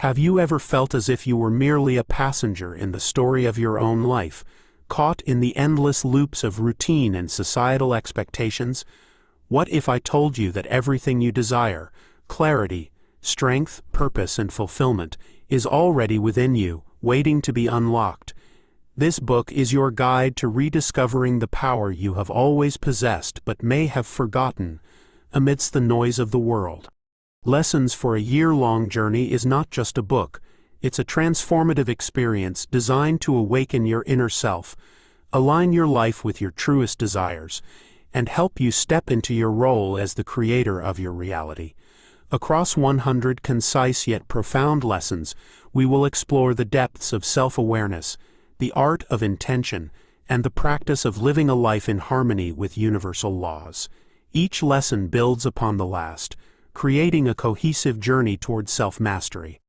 Have you ever felt as if you were merely a passenger in the story of your own life, caught in the endless loops of routine and societal expectations? What if I told you that everything you desire, clarity, strength, purpose, and fulfillment, is already within you, waiting to be unlocked? This book is your guide to rediscovering the power you have always possessed but may have forgotten amidst the noise of the world. Lessons for a Year-Long Journey is not just a book, it's a transformative experience designed to awaken your inner self, align your life with your truest desires, and help you step into your role as the creator of your reality. Across 100 concise yet profound lessons, we will explore the depths of self-awareness, the art of intention, and the practice of living a life in harmony with universal laws. Each lesson builds upon the last, creating a cohesive journey toward self-mastery.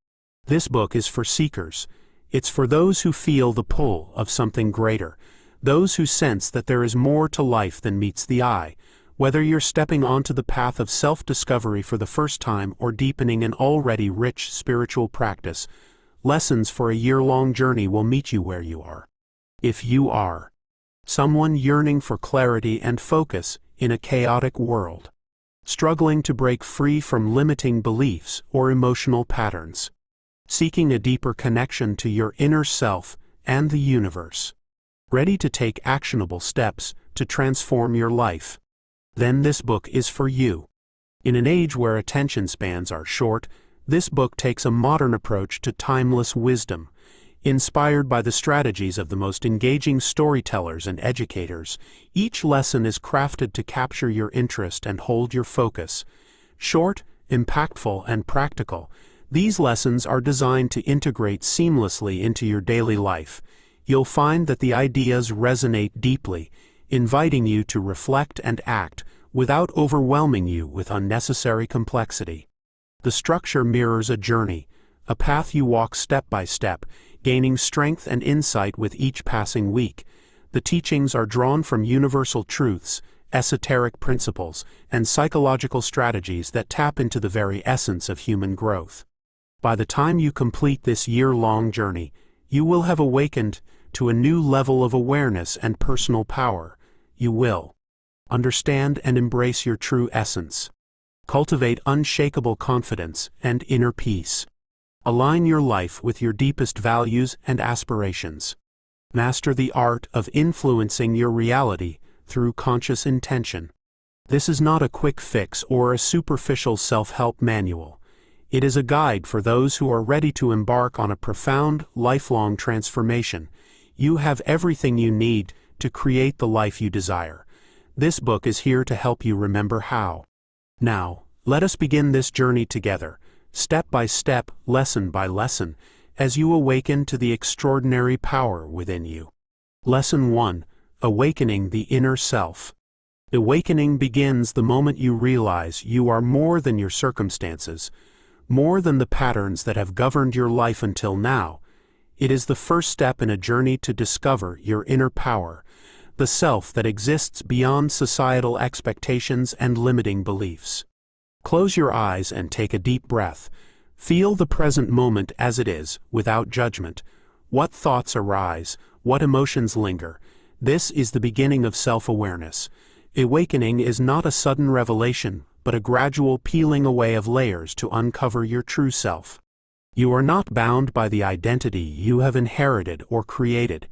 This book is for seekers. It's for those who feel the pull of something greater, those who sense that there is more to life than meets the eye. Whether you're stepping onto the path of self-discovery for the first time or deepening an already rich spiritual practice, Lessons for a Year-Long Journey will meet you where you are. If you are someone yearning for clarity and focus in a chaotic world, struggling to break free from limiting beliefs or emotional patterns, seeking a deeper connection to your inner self and the universe, ready to take actionable steps to transform your life, then this book is for you. In an age where attention spans are short, this book takes a modern approach to timeless wisdom. Inspired by the strategies of the most engaging storytellers and educators, each lesson is crafted to capture your interest and hold your focus. Short, impactful, and practical, these lessons are designed to integrate seamlessly into your daily life. You'll find that the ideas resonate deeply, inviting you to reflect and act without overwhelming you with unnecessary complexity. The structure mirrors a journey, a path you walk step by step, gaining strength and insight with each passing week. The teachings are drawn from universal truths, esoteric principles, and psychological strategies that tap into the very essence of human growth. By the time you complete this year-long journey, you will have awakened to a new level of awareness and personal power. You will understand and embrace your true essence, cultivate unshakable confidence and inner peace, align your life with your deepest values and aspirations, master the art of influencing your reality through conscious intention. This is not a quick fix or a superficial self-help manual. It is a guide for those who are ready to embark on a profound, lifelong transformation. You have everything you need to create the life you desire. This book is here to help you remember how. Now, let us begin this journey together, step by step, lesson by lesson, as you awaken to the extraordinary power within you. Lesson 1. Awakening the Inner Self. Awakening begins the moment you realize you are more than your circumstances, more than the patterns that have governed your life until now. It is the first step in a journey to discover your inner power, the self that exists beyond societal expectations and limiting beliefs. Close your eyes and take a deep breath. Feel the present moment as it is, without judgment. What thoughts arise? What emotions linger? This is the beginning of self-awareness. Awakening is not a sudden revelation, but a gradual peeling away of layers to uncover your true self. You are not bound by the identity you have inherited or created.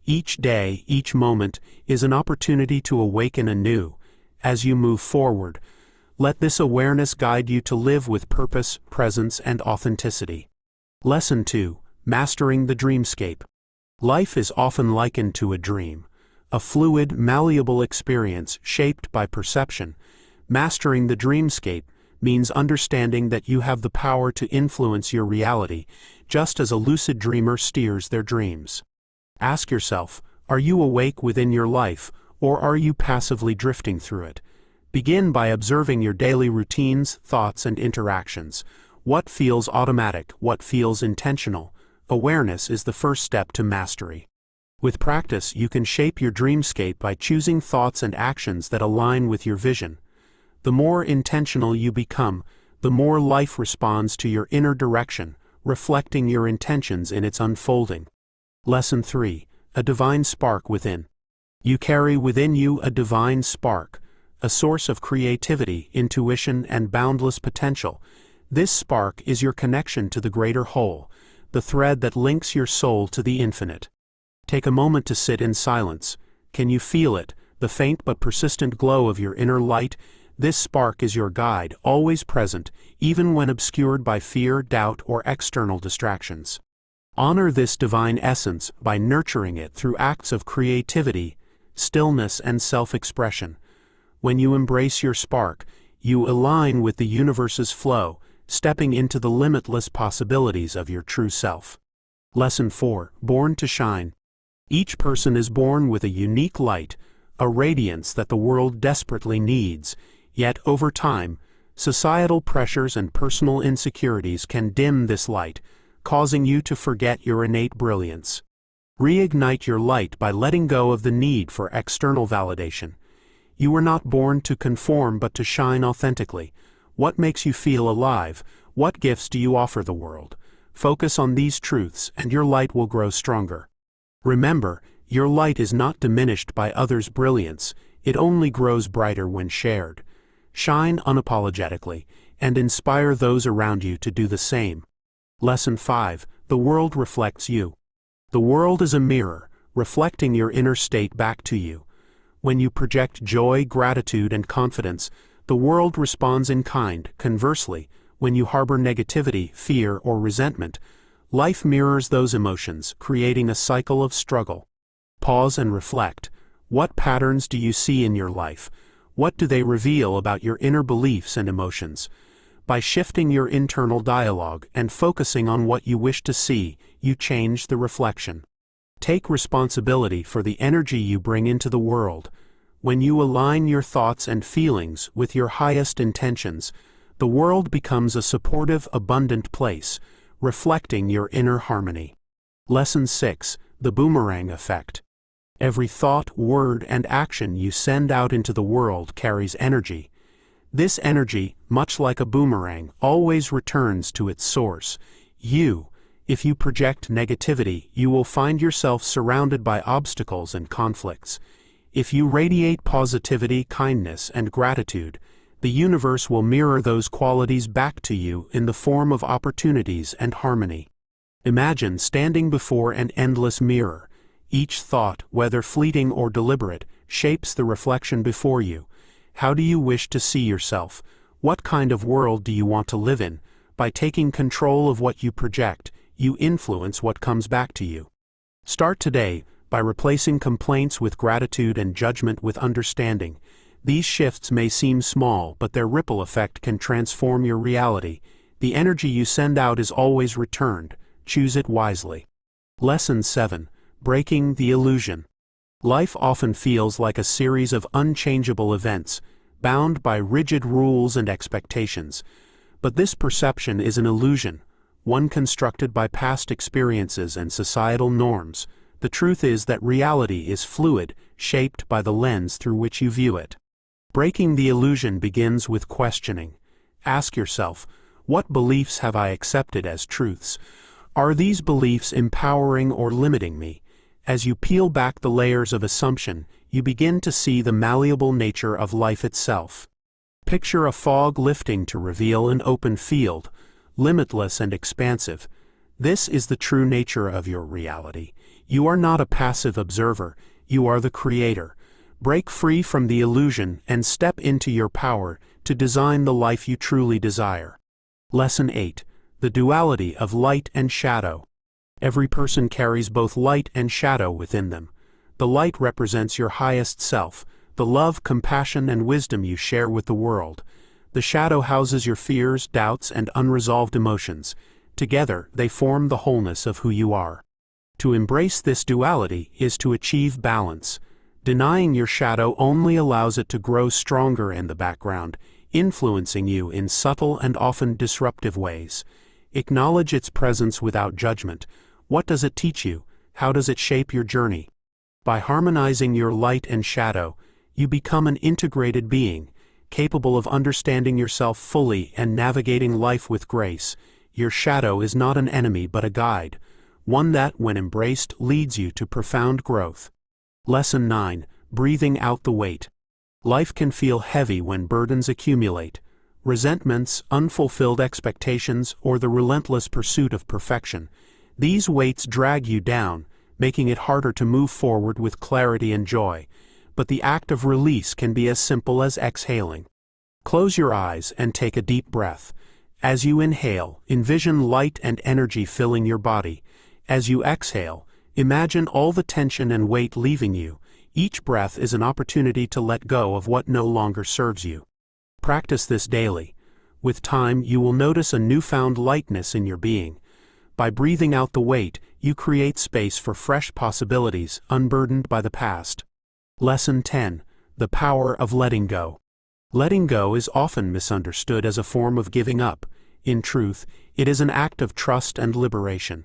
Each day, each moment, is an opportunity to awaken anew. As you move forward, let this awareness guide you to live with purpose, presence, and authenticity. Lesson 2. Mastering the Dreamscape. Life is often likened to a dream, a fluid, malleable experience shaped by perception. Mastering the dreamscape means understanding that you have the power to influence your reality, just as a lucid dreamer steers their dreams. Ask yourself, are you awake within your life, or are you passively drifting through it? Begin by observing your daily routines, thoughts, and interactions. What feels automatic? What feels intentional? Awareness is the first step to mastery. With practice, you can shape your dreamscape by choosing thoughts and actions that align with your vision. The more intentional you become, the more life responds to your inner direction, reflecting your intentions in its unfolding. Lesson 3. A divine spark within. You carry within you a divine spark, a source of creativity, intuition, and boundless potential. This spark is your connection to the greater whole, the thread that links your soul to the infinite. Take a moment to sit in silence. Can you feel it, the faint but persistent glow of your inner light? This spark is your guide, always present, even when obscured by fear, doubt, or external distractions. Honor this divine essence by nurturing it through acts of creativity, stillness, and self-expression. When you embrace your spark, you align with the universe's flow, stepping into the limitless possibilities of your true self. Lesson 4. Born to shine. Each person is born with a unique light, a radiance that the world desperately needs. Yet, over time, societal pressures and personal insecurities can dim this light, causing you to forget your innate brilliance. Reignite your light by letting go of the need for external validation. You were not born to conform but to shine authentically. What makes you feel alive? What gifts do you offer the world? Focus on these truths and your light will grow stronger. Remember, your light is not diminished by others' brilliance, it only grows brighter when shared. Shine unapologetically, and inspire those around you to do the same. Lesson 5. The world reflects you. The world is a mirror, reflecting your inner state back to you. When you project joy, gratitude, and confidence, the world responds in kind. Conversely, when you harbor negativity, fear, or resentment, life mirrors those emotions, creating a cycle of struggle. Pause and reflect. What patterns do you see in your life? What do they reveal about your inner beliefs and emotions? By shifting your internal dialogue and focusing on what you wish to see, you change the reflection. Take responsibility for the energy you bring into the world. When you align your thoughts and feelings with your highest intentions, the world becomes a supportive, abundant place, reflecting your inner harmony. Lesson 6. The boomerang effect. Every thought, word, and action you send out into the world carries energy. This energy, much like a boomerang, always returns to its source, you. If you project negativity, you will find yourself surrounded by obstacles and conflicts. If you radiate positivity, kindness, and gratitude, the universe will mirror those qualities back to you in the form of opportunities and harmony. Imagine standing before an endless mirror. Each thought, whether fleeting or deliberate, shapes the reflection before you. How do you wish to see yourself? What kind of world do you want to live in? By taking control of what you project, you influence what comes back to you. Start today by replacing complaints with gratitude and judgment with understanding. These shifts may seem small, but their ripple effect can transform your reality. The energy you send out is always returned. Choose it wisely. Lesson 7. Breaking the illusion. Life often feels like a series of unchangeable events, bound by rigid rules and expectations. But this perception is an illusion, one constructed by past experiences and societal norms. The truth is that reality is fluid, shaped by the lens through which you view it. Breaking the illusion begins with questioning. Ask yourself, what beliefs have I accepted as truths? Are these beliefs empowering or limiting me? As you peel back the layers of assumption, you begin to see the malleable nature of life itself. Picture a fog lifting to reveal an open field, limitless and expansive. This is the true nature of your reality. You are not a passive observer, you are the creator. Break free from the illusion and step into your power to design the life you truly desire. Lesson 8. The duality of light and shadow. Every person carries both light and shadow within them. The light represents your highest self, the love, compassion, and wisdom you share with the world. The shadow houses your fears, doubts, and unresolved emotions. Together, they form the wholeness of who you are. To embrace this duality is to achieve balance. Denying your shadow only allows it to grow stronger in the background, influencing you in subtle and often disruptive ways. Acknowledge its presence without judgment. What does it teach you? How does it shape your journey? By harmonizing your light and shadow, you become an integrated being, capable of understanding yourself fully and navigating life with grace. your shadow is not an enemy but a guide, one that, when embraced, leads you to profound growth. Lesson 9. Breathing out the weight. Life can feel heavy when burdens accumulate. Resentments, unfulfilled expectations, or the relentless pursuit of perfection. These weights drag you down, making it harder to move forward with clarity and joy. But the act of release can be as simple as exhaling. Close your eyes and take a deep breath. As you inhale, envision light and energy filling your body. As you exhale, imagine all the tension and weight leaving you. Each breath is an opportunity to let go of what no longer serves you. Practice this daily. With time, you will notice a newfound lightness in your being. By breathing out the weight, you create space for fresh possibilities, unburdened by the past. Lesson 10. The power of letting go. Letting go is often misunderstood as a form of giving up. In truth, it is an act of trust and liberation.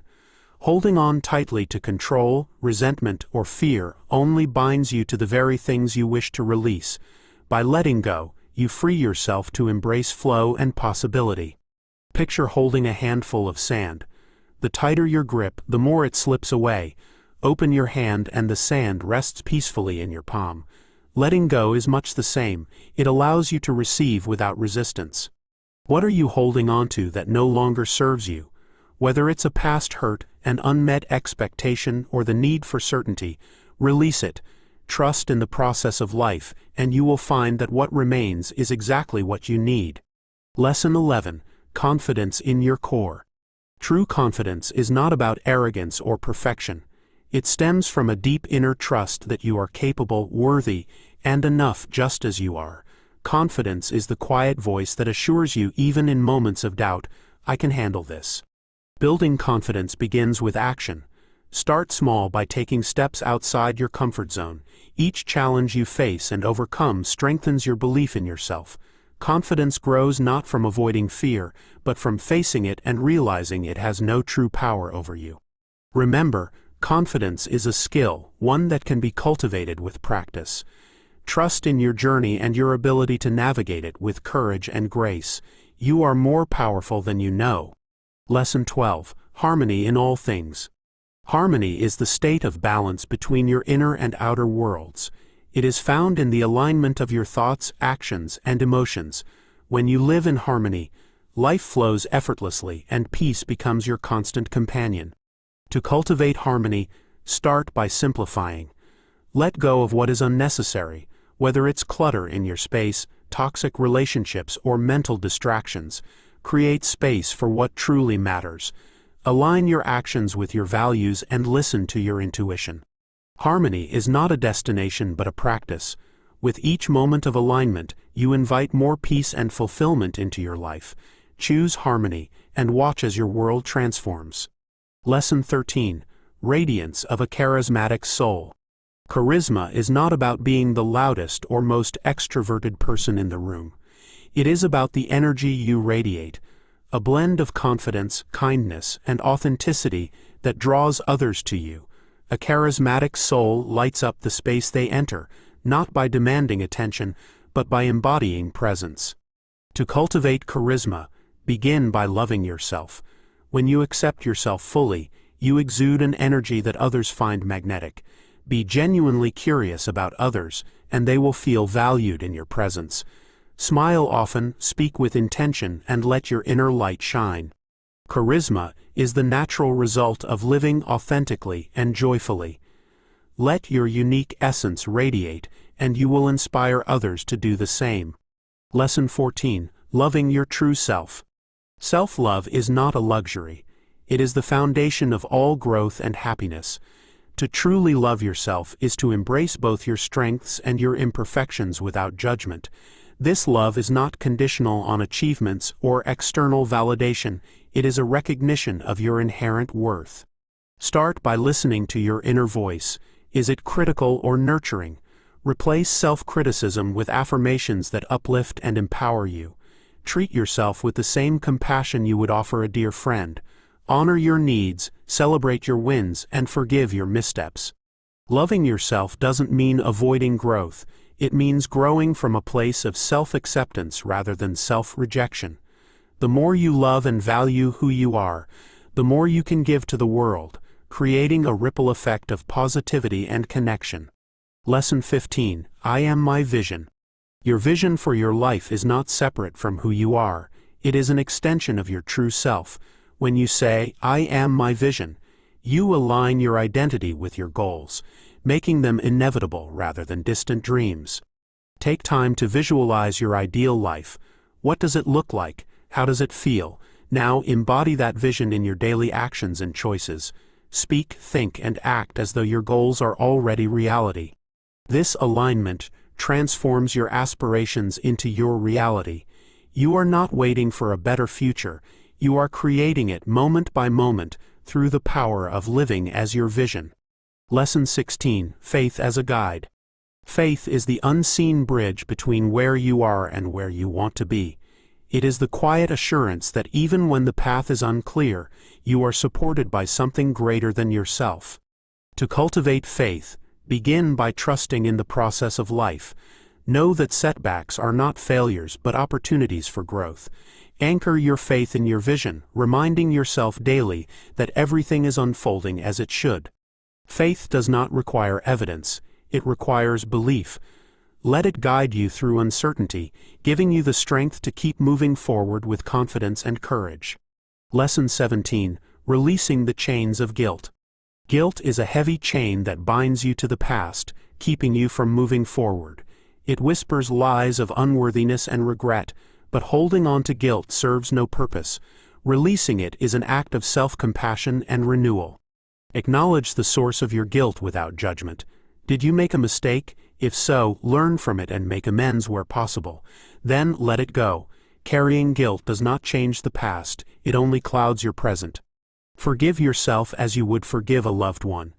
Holding on tightly to control, resentment, or fear only binds you to the very things you wish to release. By letting go, you free yourself to embrace flow and possibility. Picture holding a handful of sand. The tighter your grip, the more it slips away. Open your hand and the sand rests peacefully in your palm. Letting go is much the same. It allows you to receive without resistance. What are you holding on to that no longer serves you? Whether it's a past hurt, an unmet expectation, or the need for certainty, release it. Trust in the process of life, and you will find that what remains is exactly what you need. Lesson 11. Confidence in your core. True confidence is not about arrogance or perfection. It stems from a deep inner trust that you are capable, worthy, and enough just as you are. Confidence is the quiet voice that assures you even in moments of doubt, I can handle this. Building confidence begins with action. Start small by taking steps outside your comfort zone. Each challenge you face and overcome strengthens your belief in yourself. Confidence grows not from avoiding fear, but from facing it and realizing it has no true power over you. Remember, confidence is a skill, one that can be cultivated with practice. Trust in your journey and your ability to navigate it with courage and grace. You are more powerful than you know. Lesson 12. Harmony in all things. Harmony is the state of balance between your inner and outer worlds. It is found in the alignment of your thoughts, actions, and emotions. When you live in harmony, life flows effortlessly and peace becomes your constant companion. To cultivate harmony, start by simplifying. Let go of what is unnecessary, whether it's clutter in your space, toxic relationships, or mental distractions. Create space for what truly matters. Align your actions with your values and listen to your intuition. Harmony is not a destination but a practice. With each moment of alignment, you invite more peace and fulfillment into your life. Choose harmony and watch as your world transforms. Lesson 13. Radiance of a charismatic soul. Charisma is not about being the loudest or most extroverted person in the room. It is about the energy you radiate, a blend of confidence, kindness, and authenticity that draws others to you. A charismatic soul lights up the space they enter, not by demanding attention, but by embodying presence. To cultivate charisma, begin by loving yourself. When you accept yourself fully, you exude an energy that others find magnetic. Be genuinely curious about others, and they will feel valued in your presence. Smile often, speak with intention, and let your inner light shine. Charisma is the natural result of living authentically and joyfully. Let your unique essence radiate, and you will inspire others to do the same. Lesson 14. Loving your true self. Self-love is not a luxury. It is the foundation of all growth and happiness. To truly love yourself is to embrace both your strengths and your imperfections without judgment. This love is not conditional on achievements or external validation. It is a recognition of your inherent worth. Start by listening to your inner voice. Is it critical or nurturing? Replace self-criticism with affirmations that uplift and empower you. Treat yourself with the same compassion you would offer a dear friend. Honor your needs, celebrate your wins, and forgive your missteps. Loving yourself doesn't mean avoiding growth. It means growing from a place of self-acceptance rather than self-rejection. The more you love and value who you are, the more you can give to the world, creating a ripple effect of positivity and connection. Lesson 15. I am my vision. Your vision for your life is not separate from who you are. It is an extension of your true self. When you say, I am my vision, you align your identity with your goals, making them inevitable rather than distant dreams. Take time to visualize your ideal life. What does it look like? How does it feel? Now embody that vision in your daily actions and choices. Speak, think, and act as though your goals are already reality. This alignment transforms your aspirations into your reality. You are not waiting for a better future. You are creating it moment by moment through the power of living as your vision. Lesson 16. Faith as a guide. Faith is the unseen bridge between where you are and where you want to be. It is the quiet assurance that even when the path is unclear, you are supported by something greater than yourself. To cultivate faith, begin by trusting in the process of life. Know that setbacks are not failures but opportunities for growth. Anchor your faith in your vision, reminding yourself daily that everything is unfolding as it should. Faith does not require evidence, it requires belief. Let it guide you through uncertainty, giving you the strength to keep moving forward with confidence and courage. Lesson 17. Releasing the chains of guilt. Guilt is a heavy chain that binds you to the past, keeping you from moving forward. It whispers lies of unworthiness and regret, but holding on to guilt serves no purpose. Releasing it is an act of self-compassion and renewal. Acknowledge the source of your guilt without judgment. Did you make a mistake? If so, learn from it and make amends where possible. Then let it go. Carrying guilt does not change the past, it only clouds your present. Forgive yourself as you would forgive a loved one.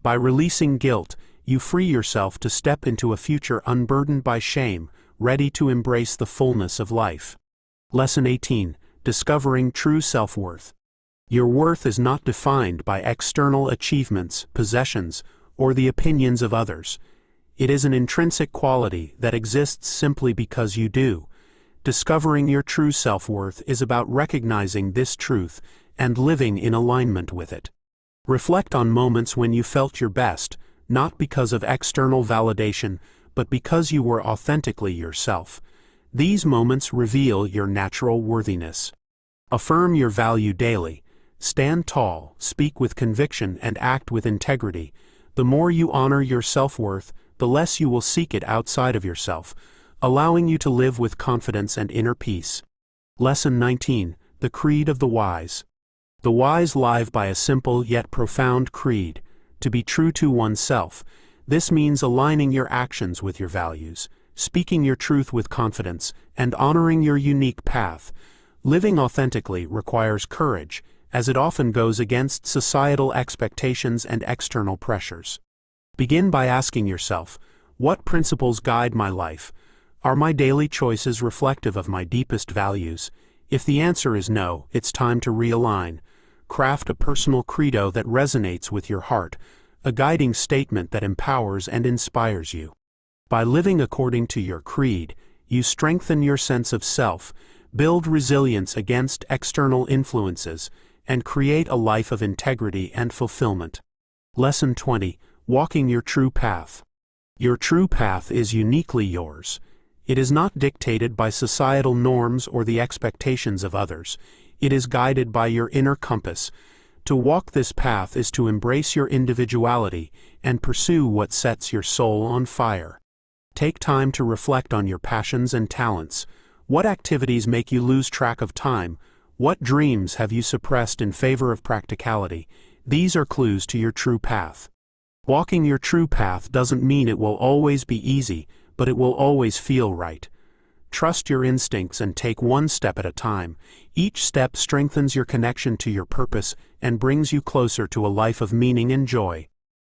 By releasing guilt, you free yourself to step into a future unburdened by shame, ready to embrace the fullness of life. Lesson 18. Discovering true self-worth. Your worth is not defined by external achievements, possessions, or the opinions of others. It is an intrinsic quality that exists simply because you do. Discovering your true self-worth is about recognizing this truth and living in alignment with it. Reflect on moments when you felt your best, not because of external validation, but because you were authentically yourself. These moments reveal your natural worthiness. Affirm your value daily. Stand tall, speak with conviction, and act with integrity. The more you honor your self-worth, the less you will seek it outside of yourself, allowing you to live with confidence and inner peace. Lesson 19. The Creed of the Wise. The wise live by a simple yet profound creed: to be true to oneself. This means aligning your actions with your values, speaking your truth with confidence, and honoring your unique path. Living authentically requires courage, as it often goes against societal expectations and external pressures. Begin by asking yourself, what principles guide my life? Are my daily choices reflective of my deepest values? If the answer is no, it's time to realign. Craft a personal credo that resonates with your heart, a guiding statement that empowers and inspires you. By living according to your creed, you strengthen your sense of self, build resilience against external influences, and create a life of integrity and fulfillment. Lesson 20. Walking your true path. Your true path is uniquely yours. It is not dictated by societal norms or the expectations of others. It is guided by your inner compass. To walk this path is to embrace your individuality and pursue what sets your soul on fire. Take time to reflect on your passions and talents. What activities make you lose track of time? What dreams have you suppressed in favor of practicality? These are clues to your true path. Walking your true path doesn't mean it will always be easy, but it will always feel right. Trust your instincts and take one step at a time. Each step strengthens your connection to your purpose and brings you closer to a life of meaning and joy.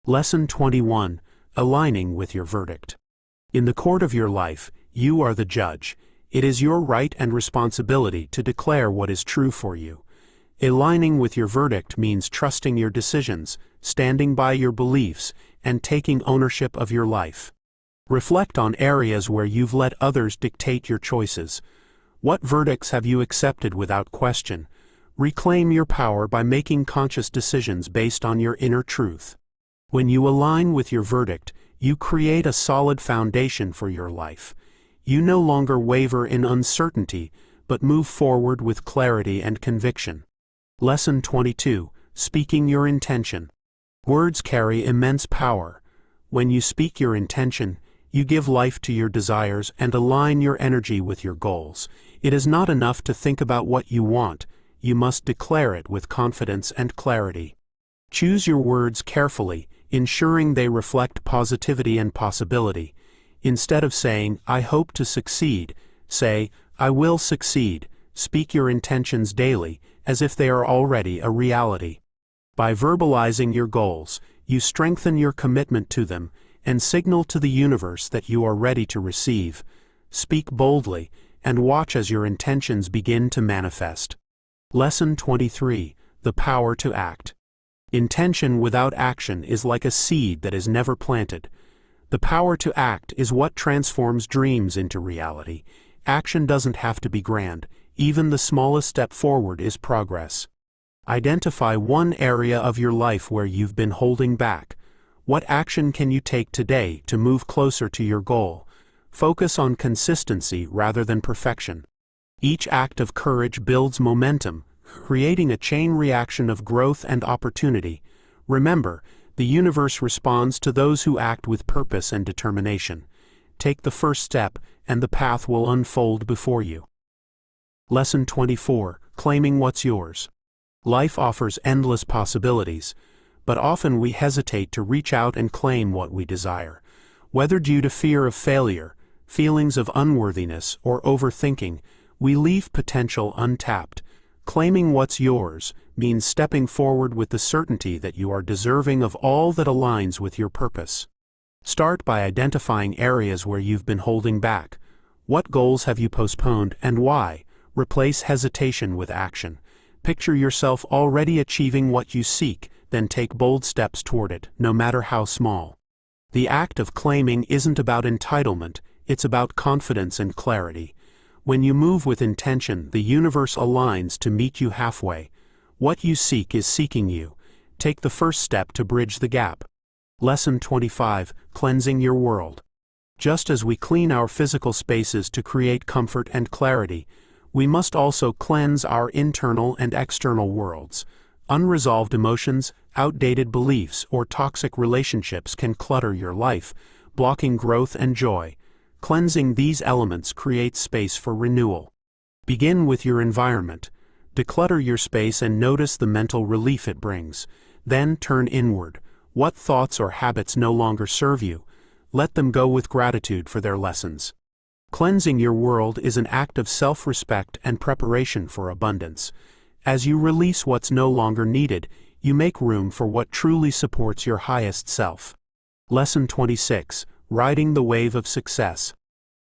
Lesson 21. Aligning with your verdict. In the court of your life, you are the judge. It is your right and responsibility to declare what is true for you. Aligning with your verdict means trusting your decisions, standing by your beliefs, and taking ownership of your life. Reflect on areas where you've let others dictate your choices. What verdicts have you accepted without question? Reclaim your power by making conscious decisions based on your inner truth. When you align with your verdict, you create a solid foundation for your life. You no longer waver in uncertainty, but move forward with clarity and conviction. Lesson 22. Speaking your intention. Words carry immense power. When you speak your intention, you give life to your desires and align your energy with your goals. It is not enough to think about what you want, you must declare it with confidence and clarity. Choose your words carefully, ensuring they reflect positivity and possibility. Instead of saying, "I hope to succeed," say, "I will succeed." Speak your intentions daily, as if they are already a reality. By verbalizing your goals, you strengthen your commitment to them and signal to the universe that you are ready to receive. Speak boldly, and watch as your intentions begin to manifest. Lesson 23. The power to act. Intention without action is like a seed that is never planted. The power to act is what transforms dreams into reality. Action doesn't have to be grand. Even the smallest step forward is progress. Identify one area of your life where you've been holding back. What action can you take today to move closer to your goal? Focus on consistency rather than perfection. Each act of courage builds momentum, creating a chain reaction of growth and opportunity. Remember, the universe responds to those who act with purpose and determination. Take the first step, and the path will unfold before you. Lesson 24. Claiming what's yours. Life offers endless possibilities, but often we hesitate to reach out and claim what we desire. Whether due to fear of failure, feelings of unworthiness, or overthinking, we leave potential untapped. Claiming what's yours means stepping forward with the certainty that you are deserving of all that aligns with your purpose. Start by identifying areas where you've been holding back. What goals have you postponed and why? Replace hesitation with action. Picture yourself already achieving what you seek, then take bold steps toward it, no matter how small. The act of claiming isn't about entitlement, it's about confidence and clarity. When you move with intention, the universe aligns to meet you halfway. What you seek is seeking you. Take the first step to bridge the gap. Lesson 25. Cleansing your world. Just as we clean our physical spaces to create comfort and clarity, we must also cleanse our internal and external worlds. Unresolved emotions, outdated beliefs, or toxic relationships can clutter your life, blocking growth and joy. Cleansing these elements creates space for renewal. Begin with your environment. Declutter your space and notice the mental relief it brings. Then turn inward. What thoughts or habits no longer serve you? Let them go with gratitude for their lessons. Cleansing your world is an act of self-respect and preparation for abundance. As you release what's no longer needed, you make room for what truly supports your highest self. Lesson 26. Riding the wave of success.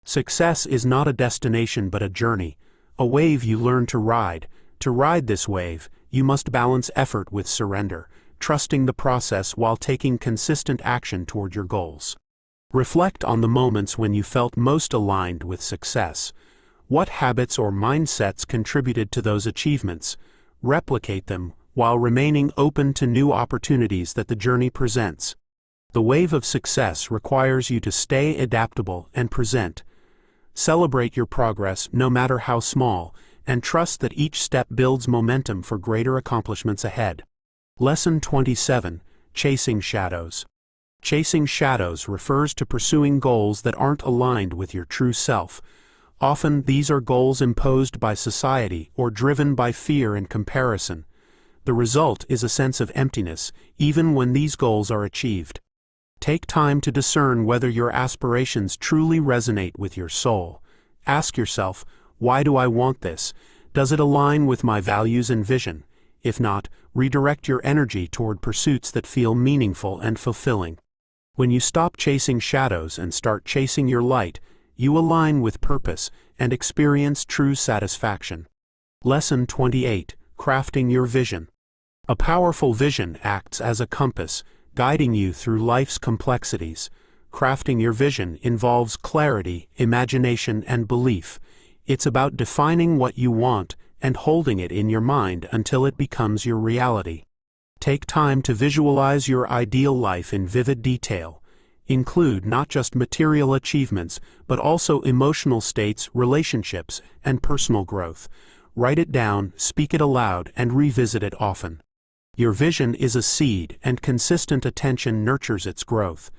Success is not a destination but a journey, a wave you learn to ride. To ride this wave, you must balance effort with surrender, trusting the process while taking consistent action toward your goals. Reflect on the moments when you felt most aligned with success. What habits or mindsets contributed to those achievements? Replicate them while remaining open to new opportunities that the journey presents. The wave of success requires you to stay adaptable and present. Celebrate your progress, no matter how small, and trust that each step builds momentum for greater accomplishments ahead. Lesson 27. Chasing shadows. Chasing shadows refers to pursuing goals that aren't aligned with your true self. Often these are goals imposed by society or driven by fear and comparison. The result is a sense of emptiness, even when these goals are achieved. Take time to discern whether your aspirations truly resonate with your soul. Ask yourself, why do I want this? Does it align with my values and vision? If not, redirect your energy toward pursuits that feel meaningful and fulfilling. When you stop chasing shadows and start chasing your light, you align with purpose and experience true satisfaction. Lesson 28. Crafting your vision. A powerful vision acts as a compass, guiding you through life's complexities. Crafting your vision involves clarity, imagination, and belief. It's about defining what you want and holding it in your mind until it becomes your reality. Take time to visualize your ideal life in vivid detail. Include not just material achievements, but also emotional states, relationships, and personal growth. Write it down, speak it aloud, and revisit it often. Your vision is a seed, and consistent attention nurtures its growth.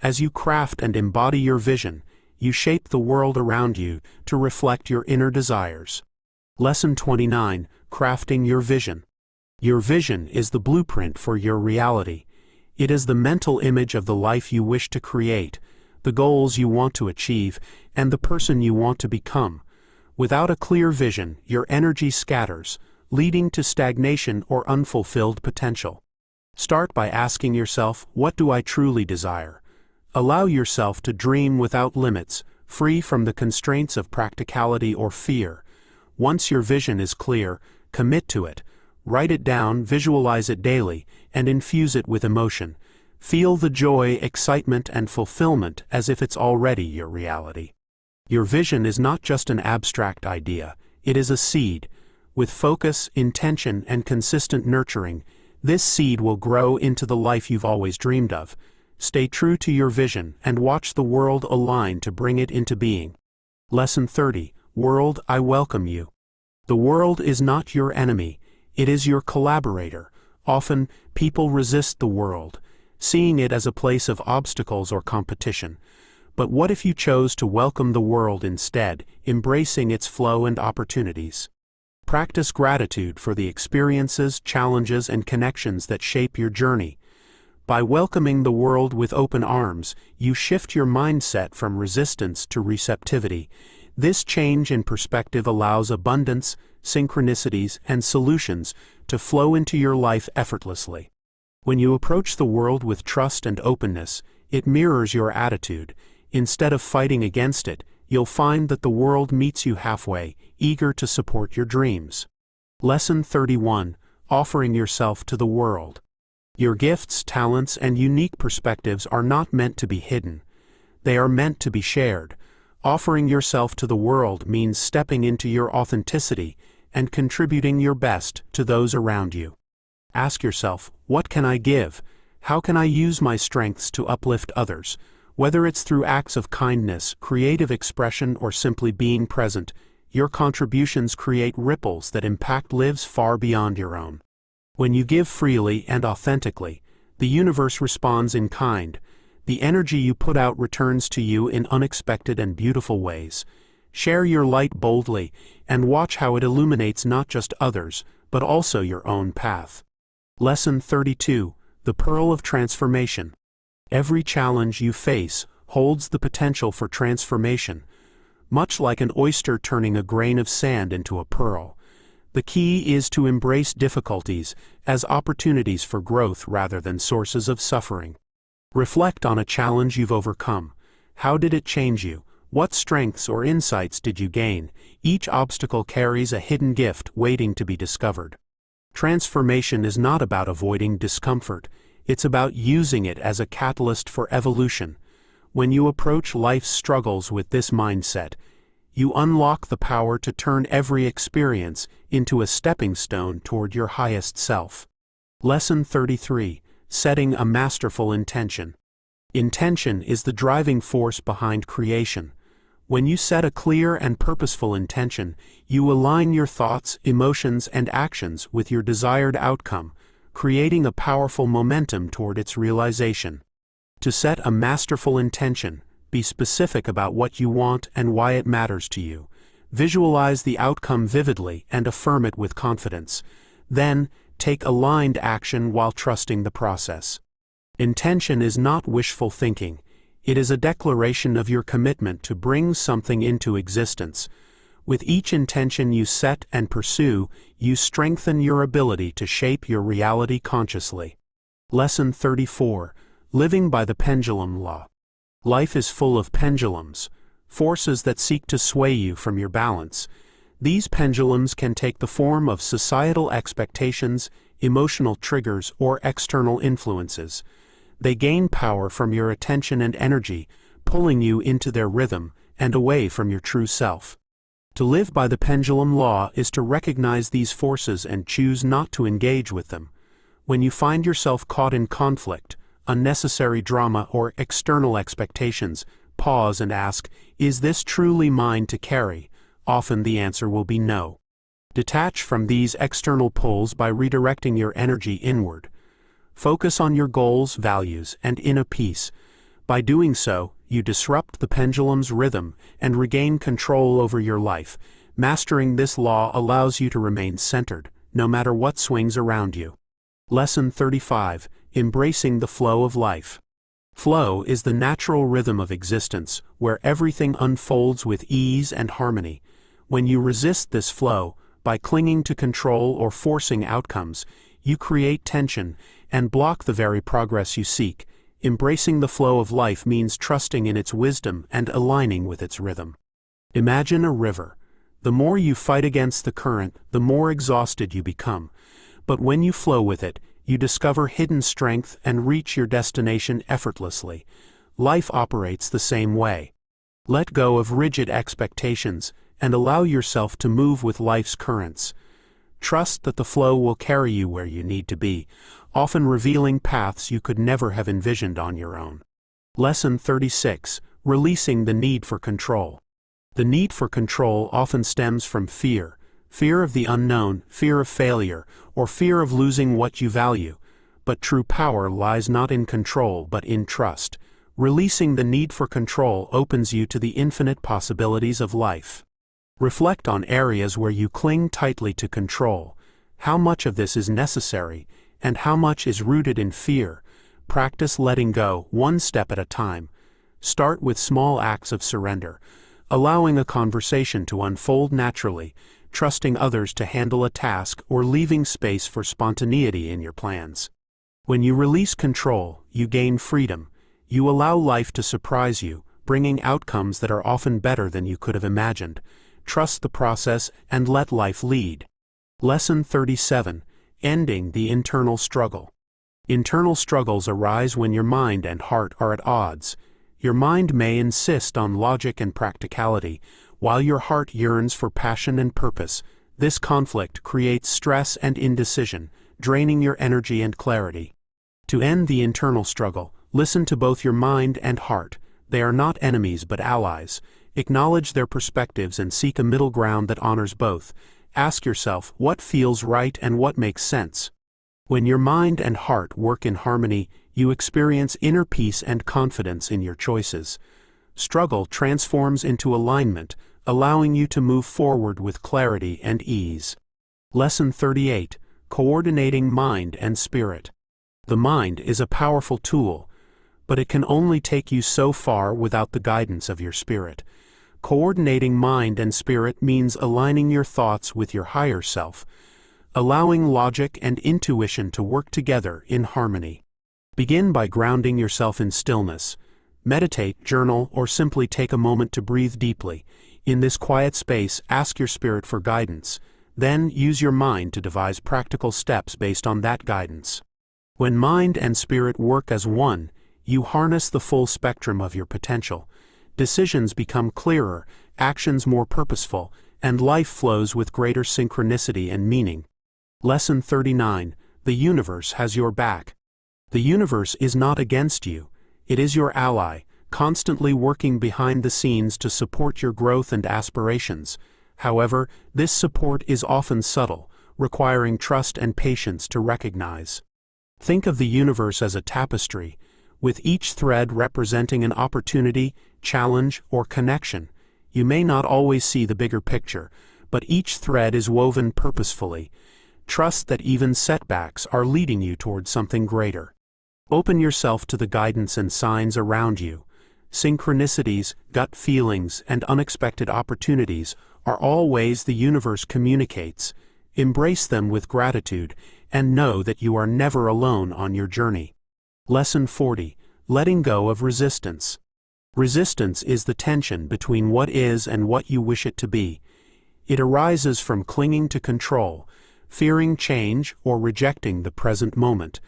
As you craft and embody your vision, you shape the world around you to reflect your inner desires. Lesson 29: Crafting your vision. Your vision is the blueprint for your reality. It is the mental image of the life you wish to create, the goals you want to achieve, and the person you want to become. Without a clear vision, your energy scatters, leading to stagnation or unfulfilled potential. Start by asking yourself, what do I truly desire? Allow yourself to dream without limits, free from the constraints of practicality or fear. Once your vision is clear, commit to it. Write it down, visualize it daily, and infuse it with emotion. Feel the joy, excitement, and fulfillment as if it's already your reality. Your vision is not just an abstract idea, it is a seed. With focus, intention, and consistent nurturing, this seed will grow into the life you've always dreamed of. Stay true to your vision and watch the world align to bring it into being. Lesson 30: World, I welcome you. The world is not your enemy, it is your collaborator. Often, people resist the world, seeing it as a place of obstacles or competition. But what if you chose to welcome the world instead, embracing its flow and opportunities? Practice gratitude for the experiences, challenges, and connections that shape your journey. By welcoming the world with open arms, you shift your mindset from resistance to receptivity. This change in perspective allows abundance, synchronicities, and solutions to flow into your life effortlessly. When you approach the world with trust and openness, it mirrors your attitude. Instead of fighting against it, you'll find that the world meets you halfway, eager to support your dreams. Lesson 31: Offering yourself to the world. Your gifts, talents, and unique perspectives are not meant to be hidden. They are meant to be shared. Offering yourself to the world means stepping into your authenticity and contributing your best to those around you. Ask yourself, what can I give? How can I use my strengths to uplift others? Whether it's through acts of kindness, creative expression, or simply being present, your contributions create ripples that impact lives far beyond your own. When you give freely and authentically, the universe responds in kind. The energy you put out returns to you in unexpected and beautiful ways. Share your light boldly, and watch how it illuminates not just others, but also your own path. Lesson 32: The Pearl of Transformation. Every challenge you face holds the potential for transformation, much like an oyster turning a grain of sand into a pearl. The key is to embrace difficulties as opportunities for growth rather than sources of suffering. Reflect on a challenge you've overcome. How did it change you? What strengths or insights did you gain? Each obstacle carries a hidden gift waiting to be discovered. Transformation is not about avoiding discomfort. It's about using it as a catalyst for evolution. When you approach life's struggles with this mindset, you unlock the power to turn every experience into a stepping stone toward your highest self. Lesson 33: Setting a masterful intention. Intention is the driving force behind creation. When you set a clear and purposeful intention, you align your thoughts, emotions, and actions with your desired outcome, creating a powerful momentum toward its realization. To set a masterful intention, be specific about what you want and why it matters to you. Visualize the outcome vividly and affirm it with confidence. Then, take aligned action while trusting the process. Intention is not wishful thinking. It is a declaration of your commitment to bring something into existence. With each intention you set and pursue, you strengthen your ability to shape your reality consciously. Lesson 34: Living by the Pendulum Law. Life is full of pendulums, forces that seek to sway you from your balance. These pendulums can take the form of societal expectations, emotional triggers, or external influences. They gain power from your attention and energy, pulling you into their rhythm and away from your true self. To live by the pendulum law is to recognize these forces and choose not to engage with them. When you find yourself caught in conflict, unnecessary drama, or external expectations, pause and ask, is this truly mine to carry? Often the answer will be no. Detach from these external pulls by redirecting your energy inward. Focus on your goals, values, and inner peace. By doing so, you disrupt the pendulum's rhythm and regain control over your life. Mastering this law allows you to remain centered, no matter what swings around you. Lesson 35. Embracing the flow of life. Flow is the natural rhythm of existence, where everything unfolds with ease and harmony. When you resist this flow, by clinging to control or forcing outcomes, you create tension and block the very progress you seek. Embracing the flow of life means trusting in its wisdom and aligning with its rhythm. Imagine a river. The more you fight against the current, the more exhausted you become. But when you flow with it, you discover hidden strength and reach your destination effortlessly. Life operates the same way. Let go of rigid expectations and allow yourself to move with life's currents. Trust that the flow will carry you where you need to be, often revealing paths you could never have envisioned on your own. Lesson 36. Releasing the need for control. The need for control often stems from fear. Fear of the unknown, fear of failure, or fear of losing what you value. But true power lies not in control but in trust. Releasing the need for control opens you to the infinite possibilities of life. Reflect on areas where you cling tightly to control. How much of this is necessary, and how much is rooted in fear? Practice letting go, one step at a time. Start with small acts of surrender, allowing a conversation to unfold naturally, trusting others to handle a task, or leaving space for spontaneity in your plans. When you release control, you gain freedom. You allow life to surprise you, bringing outcomes that are often better than you could have imagined. Trust the process and let life lead. Lesson 37. Ending the internal struggle. Internal struggles arise when your mind and heart are at odds. Your mind may insist on logic and practicality, while your heart yearns for passion and purpose. This conflict creates stress and indecision, draining your energy and clarity. To end the internal struggle, listen to both your mind and heart. They are not enemies but allies. Acknowledge their perspectives and seek a middle ground that honors both. Ask yourself what feels right and what makes sense. When your mind and heart work in harmony, you experience inner peace and confidence in your choices. Struggle transforms into alignment, allowing you to move forward with clarity and ease. Lesson 38. Coordinating mind and spirit. The mind is a powerful tool, but it can only take you so far without the guidance of your spirit. Coordinating mind and spirit means aligning your thoughts with your higher self, allowing logic and intuition to work together in harmony. Begin by grounding yourself in stillness. Meditate, journal, or simply take a moment to breathe deeply. In this quiet space, ask your spirit for guidance. Then use your mind to devise practical steps based on that guidance. When mind and spirit work as one, you harness the full spectrum of your potential. Decisions become clearer, actions more purposeful, and life flows with greater synchronicity and meaning. Lesson 39. The universe has your back. The universe is not against you. It is your ally, constantly working behind the scenes to support your growth and aspirations. However, this support is often subtle, requiring trust and patience to recognize. Think of the universe as a tapestry, with each thread representing an opportunity, challenge, or connection. You may not always see the bigger picture, but each thread is woven purposefully. Trust that even setbacks are leading you toward something greater. Open yourself to the guidance and signs around you. Synchronicities, gut feelings, and unexpected opportunities are all ways the universe communicates. Embrace them with gratitude and know that you are never alone on your journey. Lesson 40. Letting go of resistance. Resistance is the tension between what is and what you wish it to be. It arises from clinging to control, fearing change, or rejecting the present moment.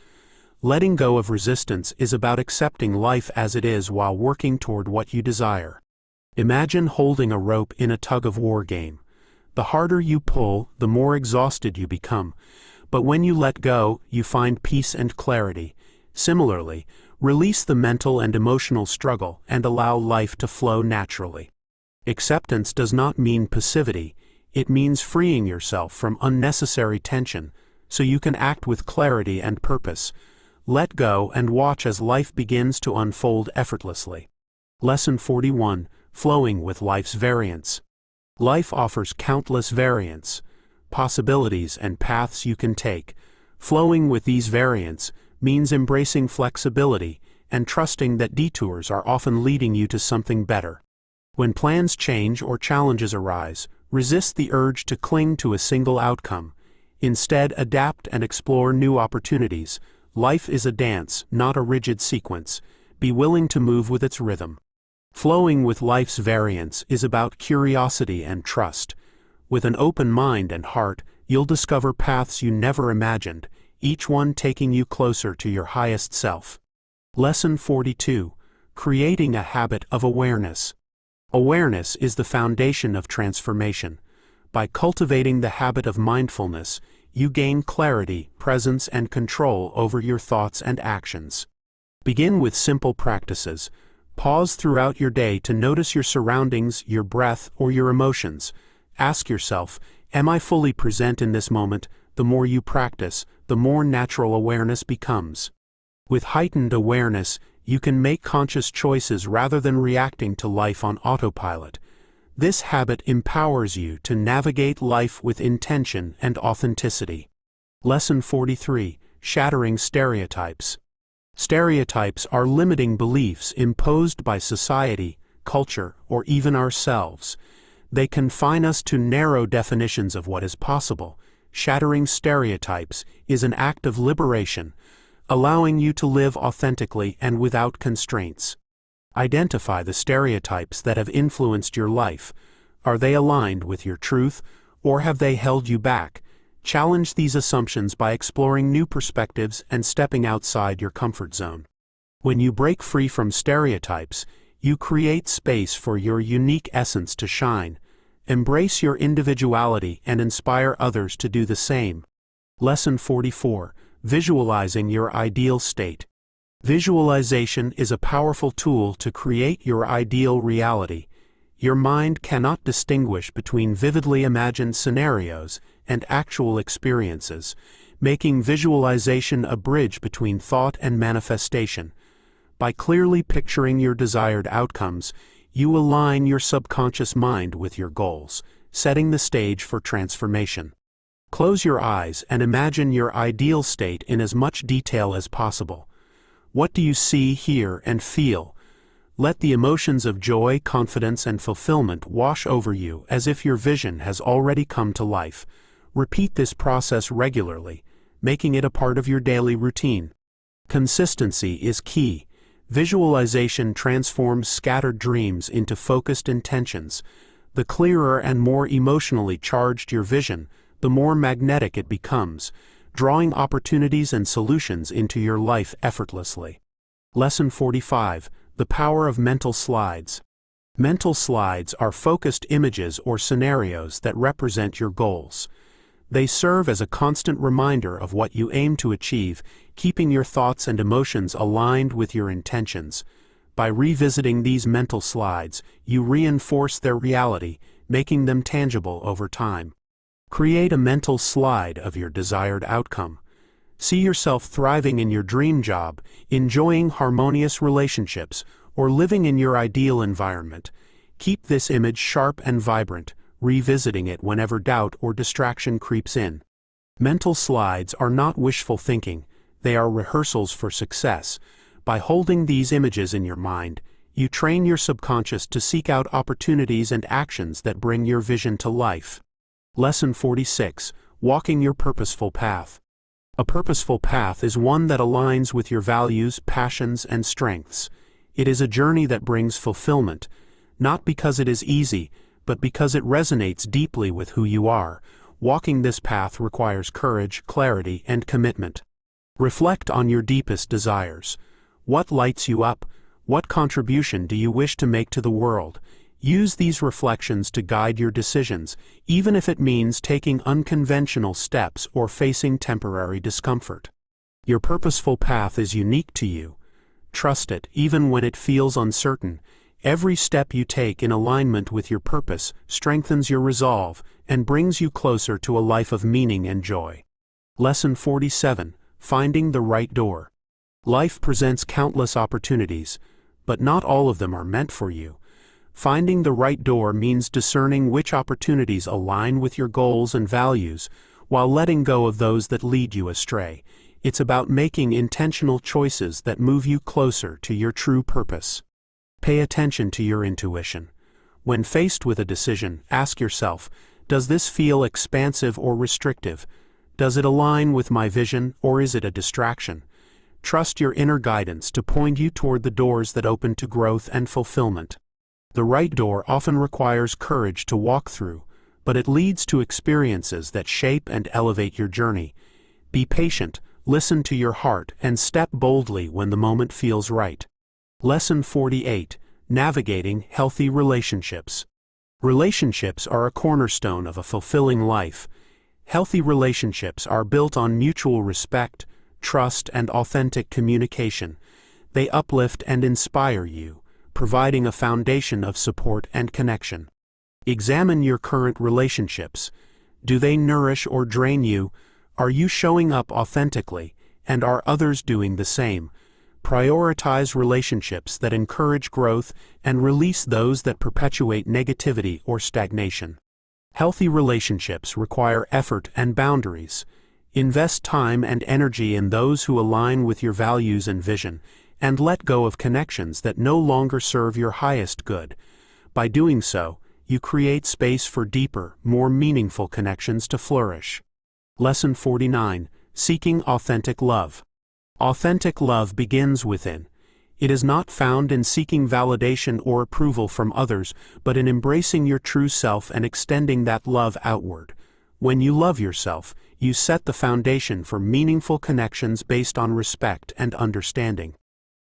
Letting go of resistance is about accepting life as it is while working toward what you desire. Imagine holding a rope in a tug-of-war game. The harder you pull, the more exhausted you become. But when you let go, you find peace and clarity. Similarly, release the mental and emotional struggle and allow life to flow naturally. Acceptance does not mean passivity. It means freeing yourself from unnecessary tension, so you can act with clarity and purpose. Let go and watch as life begins to unfold effortlessly. Lesson 41. Flowing with life's variants. Life offers countless variants, possibilities and paths you can take. Flowing with these variants means embracing flexibility and trusting that detours are often leading you to something better. When plans change or challenges arise, resist the urge to cling to a single outcome. Instead, adapt and explore new opportunities. Life is a dance, not a rigid sequence. Be willing to move with its rhythm. Flowing with life's variants is about curiosity and trust. With an open mind and heart, you'll discover paths you never imagined, each one taking you closer to your highest self. Lesson 42. Creating a habit of awareness. Awareness is the foundation of transformation. By cultivating the habit of mindfulness, you gain clarity, presence, and control over your thoughts and actions. Begin with simple practices. Pause throughout your day to notice your surroundings, your breath, or your emotions. Ask yourself, am I fully present in this moment? The more you practice, the more natural awareness becomes. With heightened awareness, you can make conscious choices rather than reacting to life on autopilot. This habit empowers you to navigate life with intention and authenticity. Lesson 43. Shattering stereotypes. Stereotypes are limiting beliefs imposed by society, culture, or even ourselves. They confine us to narrow definitions of what is possible. Shattering stereotypes is an act of liberation, allowing you to live authentically and without constraints. Identify the stereotypes that have influenced your life. Are they aligned with your truth, or have they held you back? Challenge these assumptions by exploring new perspectives and stepping outside your comfort zone. When you break free from stereotypes, you create space for your unique essence to shine. Embrace your individuality and inspire others to do the same. Lesson 44. Visualizing your ideal state. Visualization is a powerful tool to create your ideal reality. Your mind cannot distinguish between vividly imagined scenarios and actual experiences, making visualization a bridge between thought and manifestation. By clearly picturing your desired outcomes, you align your subconscious mind with your goals, setting the stage for transformation. Close your eyes and imagine your ideal state in as much detail as possible. What do you see, hear, and feel? Let the emotions of joy, confidence, and fulfillment wash over you as if your vision has already come to life. Repeat this process regularly, making it a part of your daily routine. Consistency is key. Visualization transforms scattered dreams into focused intentions. The clearer and more emotionally charged your vision, the more magnetic it becomes, drawing opportunities and solutions into your life effortlessly. Lesson 45. The power of mental slides. Mental slides are focused images or scenarios that represent your goals. They serve as a constant reminder of what you aim to achieve, keeping your thoughts and emotions aligned with your intentions. By revisiting these mental slides, you reinforce their reality, making them tangible over time. Create a mental slide of your desired outcome. See yourself thriving in your dream job, enjoying harmonious relationships, or living in your ideal environment. Keep this image sharp and vibrant, revisiting it whenever doubt or distraction creeps in. Mental slides are not wishful thinking, they are rehearsals for success. By holding these images in your mind, you train your subconscious to seek out opportunities and actions that bring your vision to life. Lesson 46. Walking your purposeful path. A purposeful path is one that aligns with your values, passions, and strengths. It is a journey that brings fulfillment, not because it is easy, but because it resonates deeply with who you are. Walking this path requires courage, clarity, and commitment. Reflect on your deepest desires. What lights you up? What contribution do you wish to make to the world? Use these reflections to guide your decisions, even if it means taking unconventional steps or facing temporary discomfort. Your purposeful path is unique to you. Trust it, even when it feels uncertain. Every step you take in alignment with your purpose strengthens your resolve and brings you closer to a life of meaning and joy. Lesson 47: Finding the right door. Life presents countless opportunities, but not all of them are meant for you. Finding the right door means discerning which opportunities align with your goals and values, while letting go of those that lead you astray. It's about making intentional choices that move you closer to your true purpose. Pay attention to your intuition. When faced with a decision, ask yourself, does this feel expansive or restrictive? Does it align with my vision, or is it a distraction? Trust your inner guidance to point you toward the doors that open to growth and fulfillment. The right door often requires courage to walk through, but it leads to experiences that shape and elevate your journey. Be patient, listen to your heart, and step boldly when the moment feels right. Lesson 48: Navigating healthy relationships. Relationships are a cornerstone of a fulfilling life. Healthy relationships are built on mutual respect, trust, and authentic communication. They uplift and inspire you, providing a foundation of support and connection. Examine your current relationships. Do they nourish or drain you? Are you showing up authentically, and are others doing the same? Prioritize relationships that encourage growth and release those that perpetuate negativity or stagnation. Healthy relationships require effort and boundaries. Invest time and energy in those who align with your values and vision, and let go of connections that no longer serve your highest good. By doing so, you create space for deeper, more meaningful connections to flourish. Lesson 49: Seeking authentic love. Authentic love begins within. It is not found in seeking validation or approval from others, but in embracing your true self and extending that love outward. When you love yourself, you set the foundation for meaningful connections based on respect and understanding.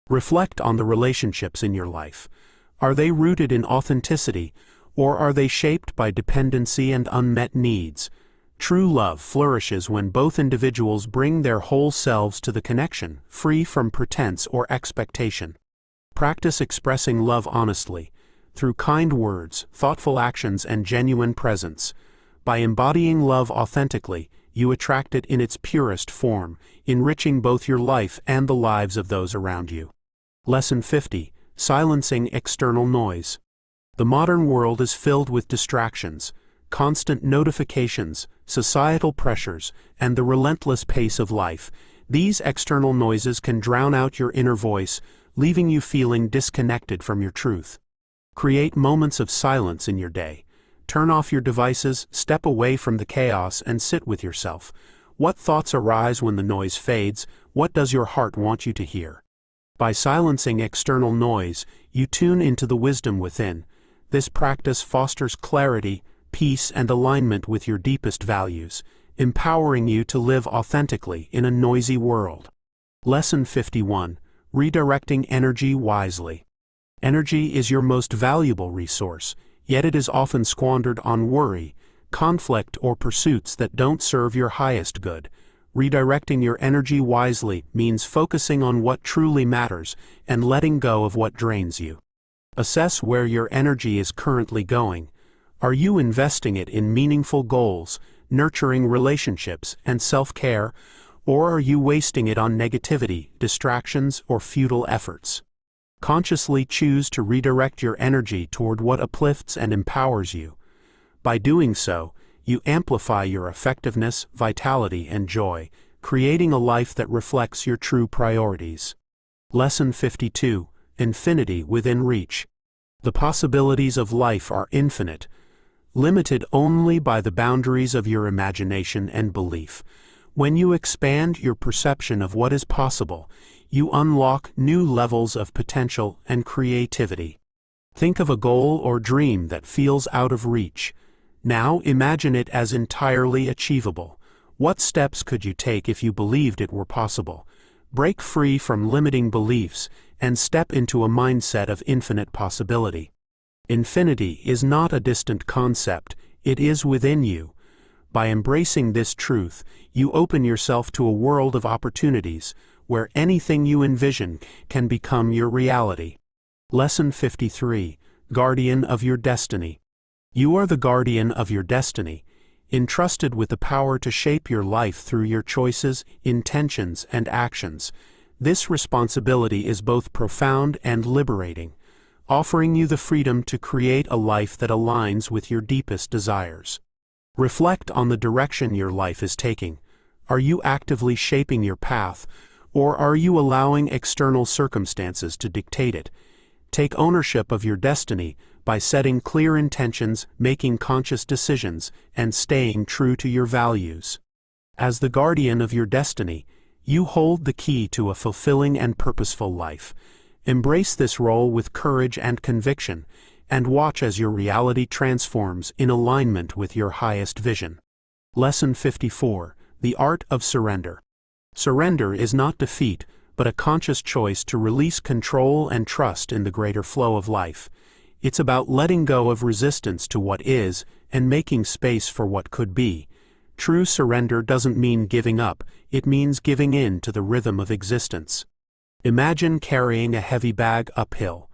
Reflect on the relationships in your life. Are they rooted in authenticity, or are they shaped by dependency and unmet needs? True love flourishes when both individuals bring their whole selves to the connection, free from pretense or expectation. Practice expressing love honestly, through kind words, thoughtful actions, and genuine presence. By embodying love authentically, you attract it in its purest form, enriching both your life and the lives of those around you. Lesson 50: Silencing external noise. The modern world is filled with distractions, constant notifications, societal pressures, and the relentless pace of life. These external noises can drown out your inner voice, leaving you feeling disconnected from your truth. Create moments of silence in your day. Turn off your devices, step away from the chaos, and sit with yourself. What thoughts arise when the noise fades? What does your heart want you to hear? By silencing external noise, you tune into the wisdom within. This practice fosters clarity, peace, and alignment with your deepest values, empowering you to live authentically in a noisy world. Lesson 51: Redirecting energy wisely. Energy is your most valuable resource, yet it is often squandered on worry, conflict, or pursuits that don't serve your highest good. Redirecting your energy wisely means focusing on what truly matters and letting go of what drains you. Assess where your energy is currently going. Are you investing it in meaningful goals, nurturing relationships, and self-care, or are you wasting it on negativity, distractions, or futile efforts? Consciously choose to redirect your energy toward what uplifts and empowers you. By doing so, you amplify your effectiveness, vitality, and joy, creating a life that reflects your true priorities. Lesson 52: Infinity within reach. The possibilities of life are infinite, limited only by the boundaries of your imagination and belief. When you expand your perception of what is possible, you unlock new levels of potential and creativity. Think of a goal or dream that feels out of reach. Now imagine it as entirely achievable. What steps could you take if you believed it were possible? Break free from limiting beliefs and step into a mindset of infinite possibility. Infinity is not a distant concept, it is within you. By embracing this truth, you open yourself to a world of opportunities, where anything you envision can become your reality. Lesson 53. Guardian of your destiny. You are the guardian of your destiny, entrusted with the power to shape your life through your choices, intentions, and actions. This responsibility is both profound and liberating, offering you the freedom to create a life that aligns with your deepest desires. Reflect on the direction your life is taking. Are you actively shaping your path, or are you allowing external circumstances to dictate it? Take ownership of your destiny by setting clear intentions, making conscious decisions, and staying true to your values. As the guardian of your destiny, you hold the key to a fulfilling and purposeful life. Embrace this role with courage and conviction, and watch as your reality transforms in alignment with your highest vision. Lesson 54. The Art of Surrender. Surrender is not defeat, but a conscious choice to release control and trust in the greater flow of life. It's about letting go of resistance to what is and making space for what could be. True surrender doesn't mean giving up, it means giving in to the rhythm of existence. Imagine carrying a heavy bag uphill.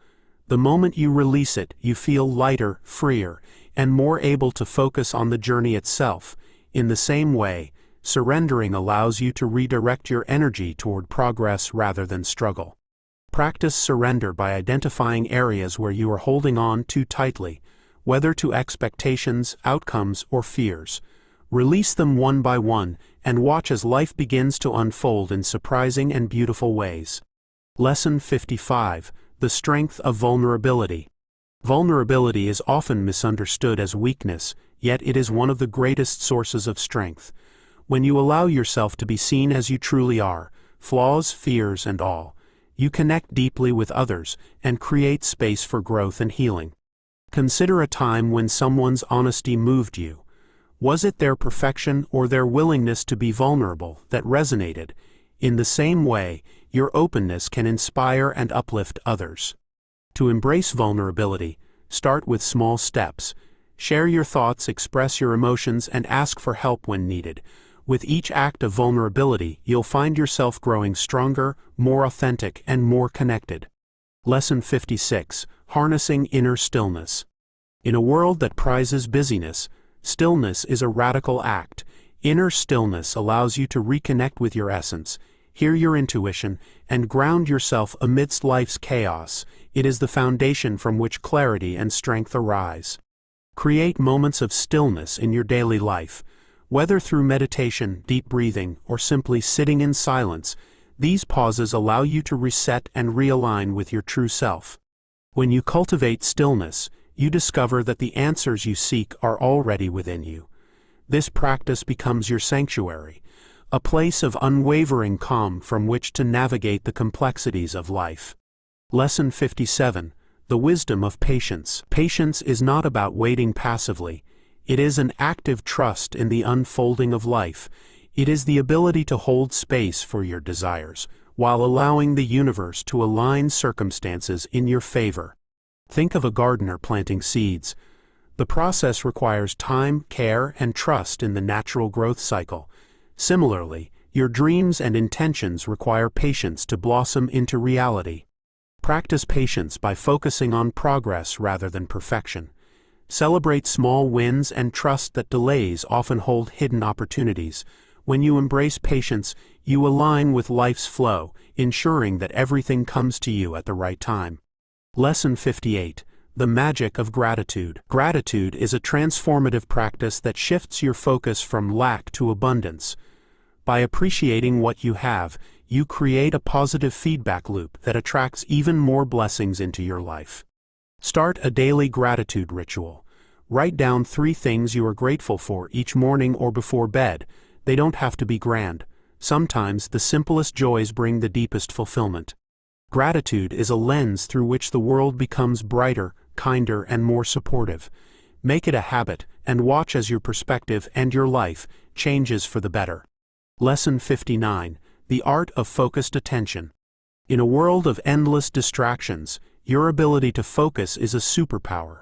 The moment you release it, you feel lighter, freer, and more able to focus on the journey itself. In the same way, surrendering allows you to redirect your energy toward progress rather than struggle. Practice surrender by identifying areas where you are holding on too tightly, whether to expectations, outcomes, or fears. Release them one by one, and watch as life begins to unfold in surprising and beautiful ways. Lesson 55. The Strength of Vulnerability. Vulnerability is often misunderstood as weakness, yet it is one of the greatest sources of strength. When you allow yourself to be seen as you truly are, flaws, fears, and all, you connect deeply with others and create space for growth and healing. Consider a time when someone's honesty moved you. Was it their perfection or their willingness to be vulnerable that resonated? In the same way, your openness can inspire and uplift others. To embrace vulnerability, start with small steps. Share your thoughts, express your emotions, and ask for help when needed. With each act of vulnerability, you'll find yourself growing stronger, more authentic, and more connected. Lesson 56. Harnessing Inner Stillness. In a world that prizes busyness, stillness is a radical act. Inner stillness allows you to reconnect with your essence, hear your intuition, and ground yourself amidst life's chaos. It is the foundation from which clarity and strength arise. Create moments of stillness in your daily life. Whether through meditation, deep breathing, or simply sitting in silence, these pauses allow you to reset and realign with your true self. When you cultivate stillness, you discover that the answers you seek are already within you. This practice becomes your sanctuary, a place of unwavering calm from which to navigate the complexities of life. Lesson 57. The Wisdom of Patience. Patience is not about waiting passively. It is an active trust in the unfolding of life. It is the ability to hold space for your desires, while allowing the universe to align circumstances in your favor. Think of a gardener planting seeds. The process requires time, care, and trust in the natural growth cycle. Similarly, your dreams and intentions require patience to blossom into reality. Practice patience by focusing on progress rather than perfection. Celebrate small wins and trust that delays often hold hidden opportunities. When you embrace patience, you align with life's flow, ensuring that everything comes to you at the right time. Lesson 58. The Magic of Gratitude. Gratitude is a transformative practice that shifts your focus from lack to abundance. By appreciating what you have, you create a positive feedback loop that attracts even more blessings into your life. Start a daily gratitude ritual. Write down 3 things you are grateful for each morning or before bed. They don't have to be grand. Sometimes the simplest joys bring the deepest fulfillment. Gratitude is a lens through which the world becomes brighter, kinder, and more supportive. Make it a habit, and watch as your perspective and your life changes for the better. Lesson 59. The Art of Focused Attention. In a world of endless distractions, your ability to focus is a superpower.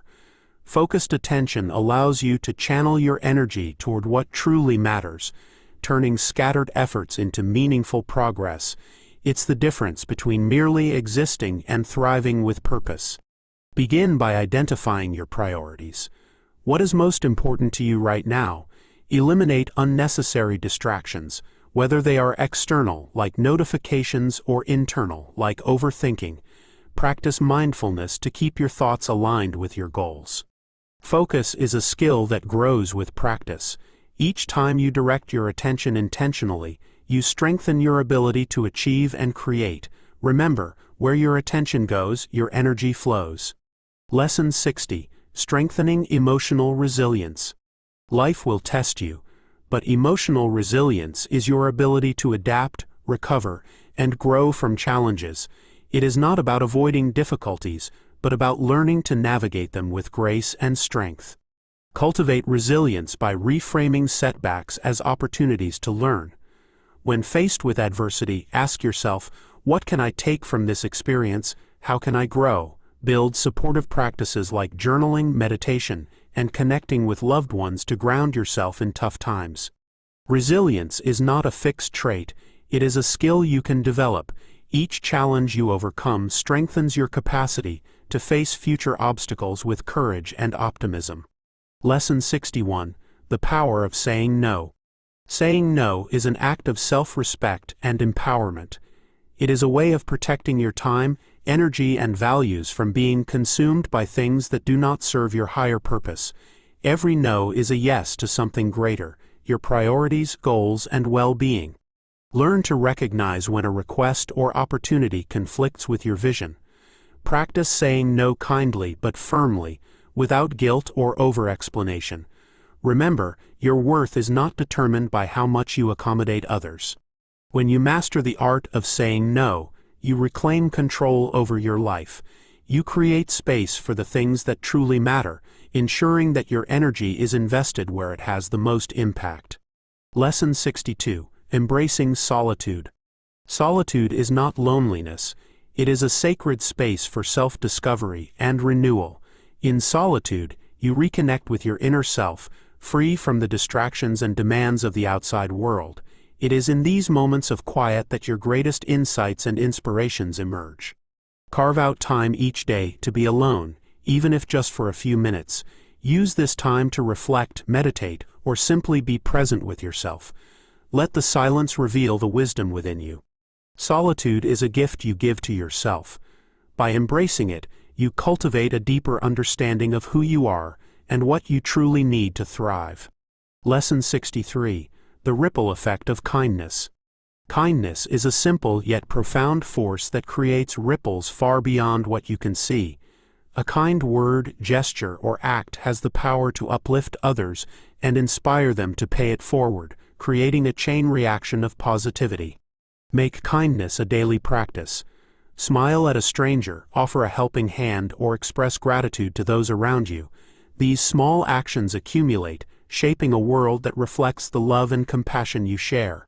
Focused attention allows you to channel your energy toward what truly matters, turning scattered efforts into meaningful progress. It's the difference between merely existing and thriving with purpose. Begin by identifying your priorities. What is most important to you right now? Eliminate unnecessary distractions, whether they are external, like notifications, or internal, like overthinking. Practice mindfulness to keep your thoughts aligned with your goals. Focus is a skill that grows with practice. Each time you direct your attention intentionally, you strengthen your ability to achieve and create. Remember, where your attention goes, your energy flows. Lesson 60. Strengthening emotional resilience. Life will test you, but emotional resilience is your ability to adapt, recover, and grow from challenges. It is not about avoiding difficulties, but about learning to navigate them with grace and strength. Cultivate resilience by reframing setbacks as opportunities to learn. When faced with adversity, ask yourself, what can I take from this experience? How can I grow? Build supportive practices like journaling, meditation, and connecting with loved ones to ground yourself in tough times. Resilience is not a fixed trait, it is a skill you can develop. Each challenge you overcome strengthens your capacity to face future obstacles with courage and optimism. Lesson 61. The power of saying no. Saying no is an act of self-respect and empowerment. It is a way of protecting your time, energy, and values from being consumed by things that do not serve your higher purpose. Every no is a yes to something greater, your priorities, goals, and well-being. Learn to recognize when a request or opportunity conflicts with your vision. Practice saying no kindly but firmly, without guilt or over-explanation. Remember, your worth is not determined by how much you accommodate others. When you master the art of saying no, you reclaim control over your life. You create space for the things that truly matter, ensuring that your energy is invested where it has the most impact. Lesson 62. Embracing solitude. Solitude is not loneliness. It is a sacred space for self-discovery and renewal. In solitude, you reconnect with your inner self, free from the distractions and demands of the outside world. It is in these moments of quiet that your greatest insights and inspirations emerge. Carve out time each day to be alone, even if just for a few minutes. Use this time to reflect, meditate, or simply be present with yourself. Let the silence reveal the wisdom within you. Solitude is a gift you give to yourself. By embracing it, you cultivate a deeper understanding of who you are and what you truly need to thrive. Lesson 63. The ripple effect of kindness. Kindness is a simple yet profound force that creates ripples far beyond what you can see. A kind word, gesture, or act has the power to uplift others and inspire them to pay it forward, creating a chain reaction of positivity. Make kindness a daily practice. Smile at a stranger, offer a helping hand, or express gratitude to those around you. These small actions accumulate, shaping a world that reflects the love and compassion you share.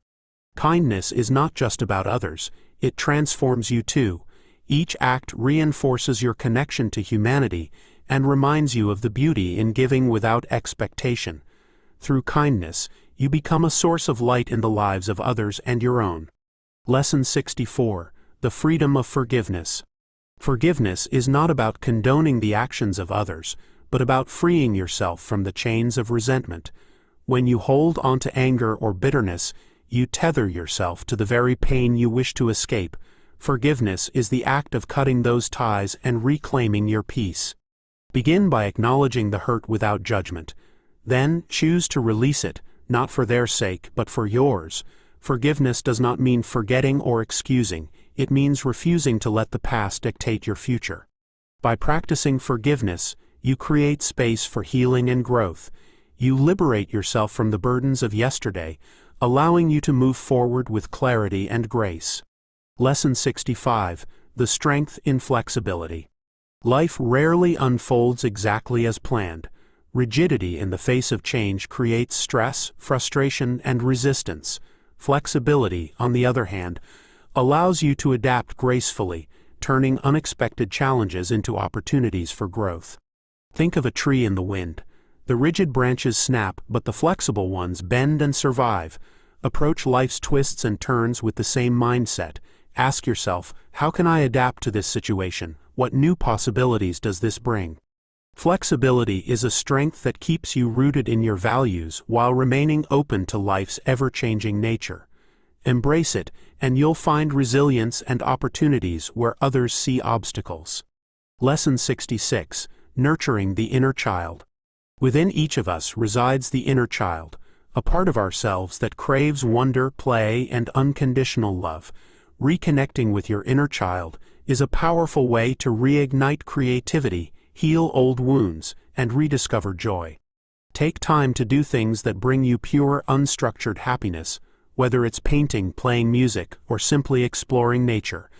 Kindness is not just about others, it transforms you too. Each act reinforces your connection to humanity and reminds you of the beauty in giving without expectation. Through kindness, you become a source of light in the lives of others and your own. Lesson 64. The freedom of forgiveness. Forgiveness is not about condoning the actions of others, but about freeing yourself from the chains of resentment. When you hold on to anger or bitterness, you tether yourself to the very pain you wish to escape. Forgiveness is the act of cutting those ties and reclaiming your peace. Begin by acknowledging the hurt without judgment. Then choose to release it, not for their sake, but for yours. Forgiveness does not mean forgetting or excusing, it means refusing to let the past dictate your future. By practicing forgiveness, you create space for healing and growth. You liberate yourself from the burdens of yesterday, allowing you to move forward with clarity and grace. Lesson 65. The strength in flexibility. Life rarely unfolds exactly as planned. Rigidity in the face of change creates stress, frustration, and resistance. Flexibility, on the other hand, allows you to adapt gracefully, turning unexpected challenges into opportunities for growth. Think of a tree in the wind. The rigid branches snap, but the flexible ones bend and survive. Approach life's twists and turns with the same mindset. Ask yourself, how can I adapt to this situation? What new possibilities does this bring? Flexibility is a strength that keeps you rooted in your values while remaining open to life's ever-changing nature. Embrace it, and you'll find resilience and opportunities where others see obstacles. Lesson 66. Nurturing the Inner Child. Within each of us resides the inner child, a part of ourselves that craves wonder, play, and unconditional love. Reconnecting with your inner child is a powerful way to reignite creativity, heal old wounds, and rediscover joy. Take time to do things that bring you pure, unstructured happiness, whether it's painting, playing music, or simply exploring nature.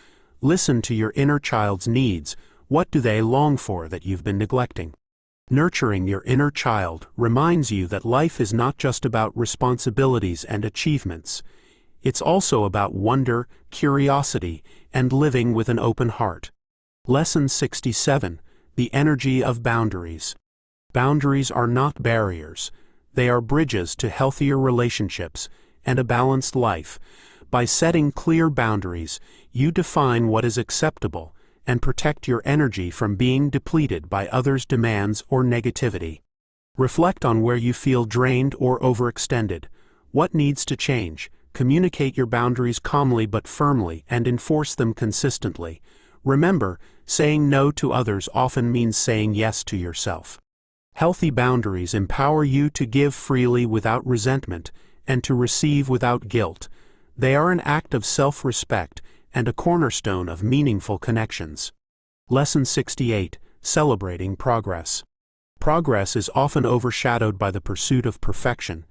Listen to your inner child's needs. What do they long for that you've been neglecting? Nurturing your inner child reminds you that life is not just about responsibilities and achievements. It's also about wonder, curiosity, and living with an open heart. Lesson 67. The energy of boundaries. Boundaries are not barriers. They are bridges to healthier relationships and a balanced life. By setting clear boundaries, you define what is acceptable and protect your energy from being depleted by others' demands or negativity. Reflect on where you feel drained or overextended. What needs to change? Communicate your boundaries calmly but firmly and enforce them consistently. Remember, saying no to others often means saying yes to yourself. Healthy boundaries empower you to give freely without resentment and to receive without guilt. They are an act of self-respect and a cornerstone of meaningful connections. Lesson 68. Celebrating progress. Progress is often overshadowed by the pursuit of perfection,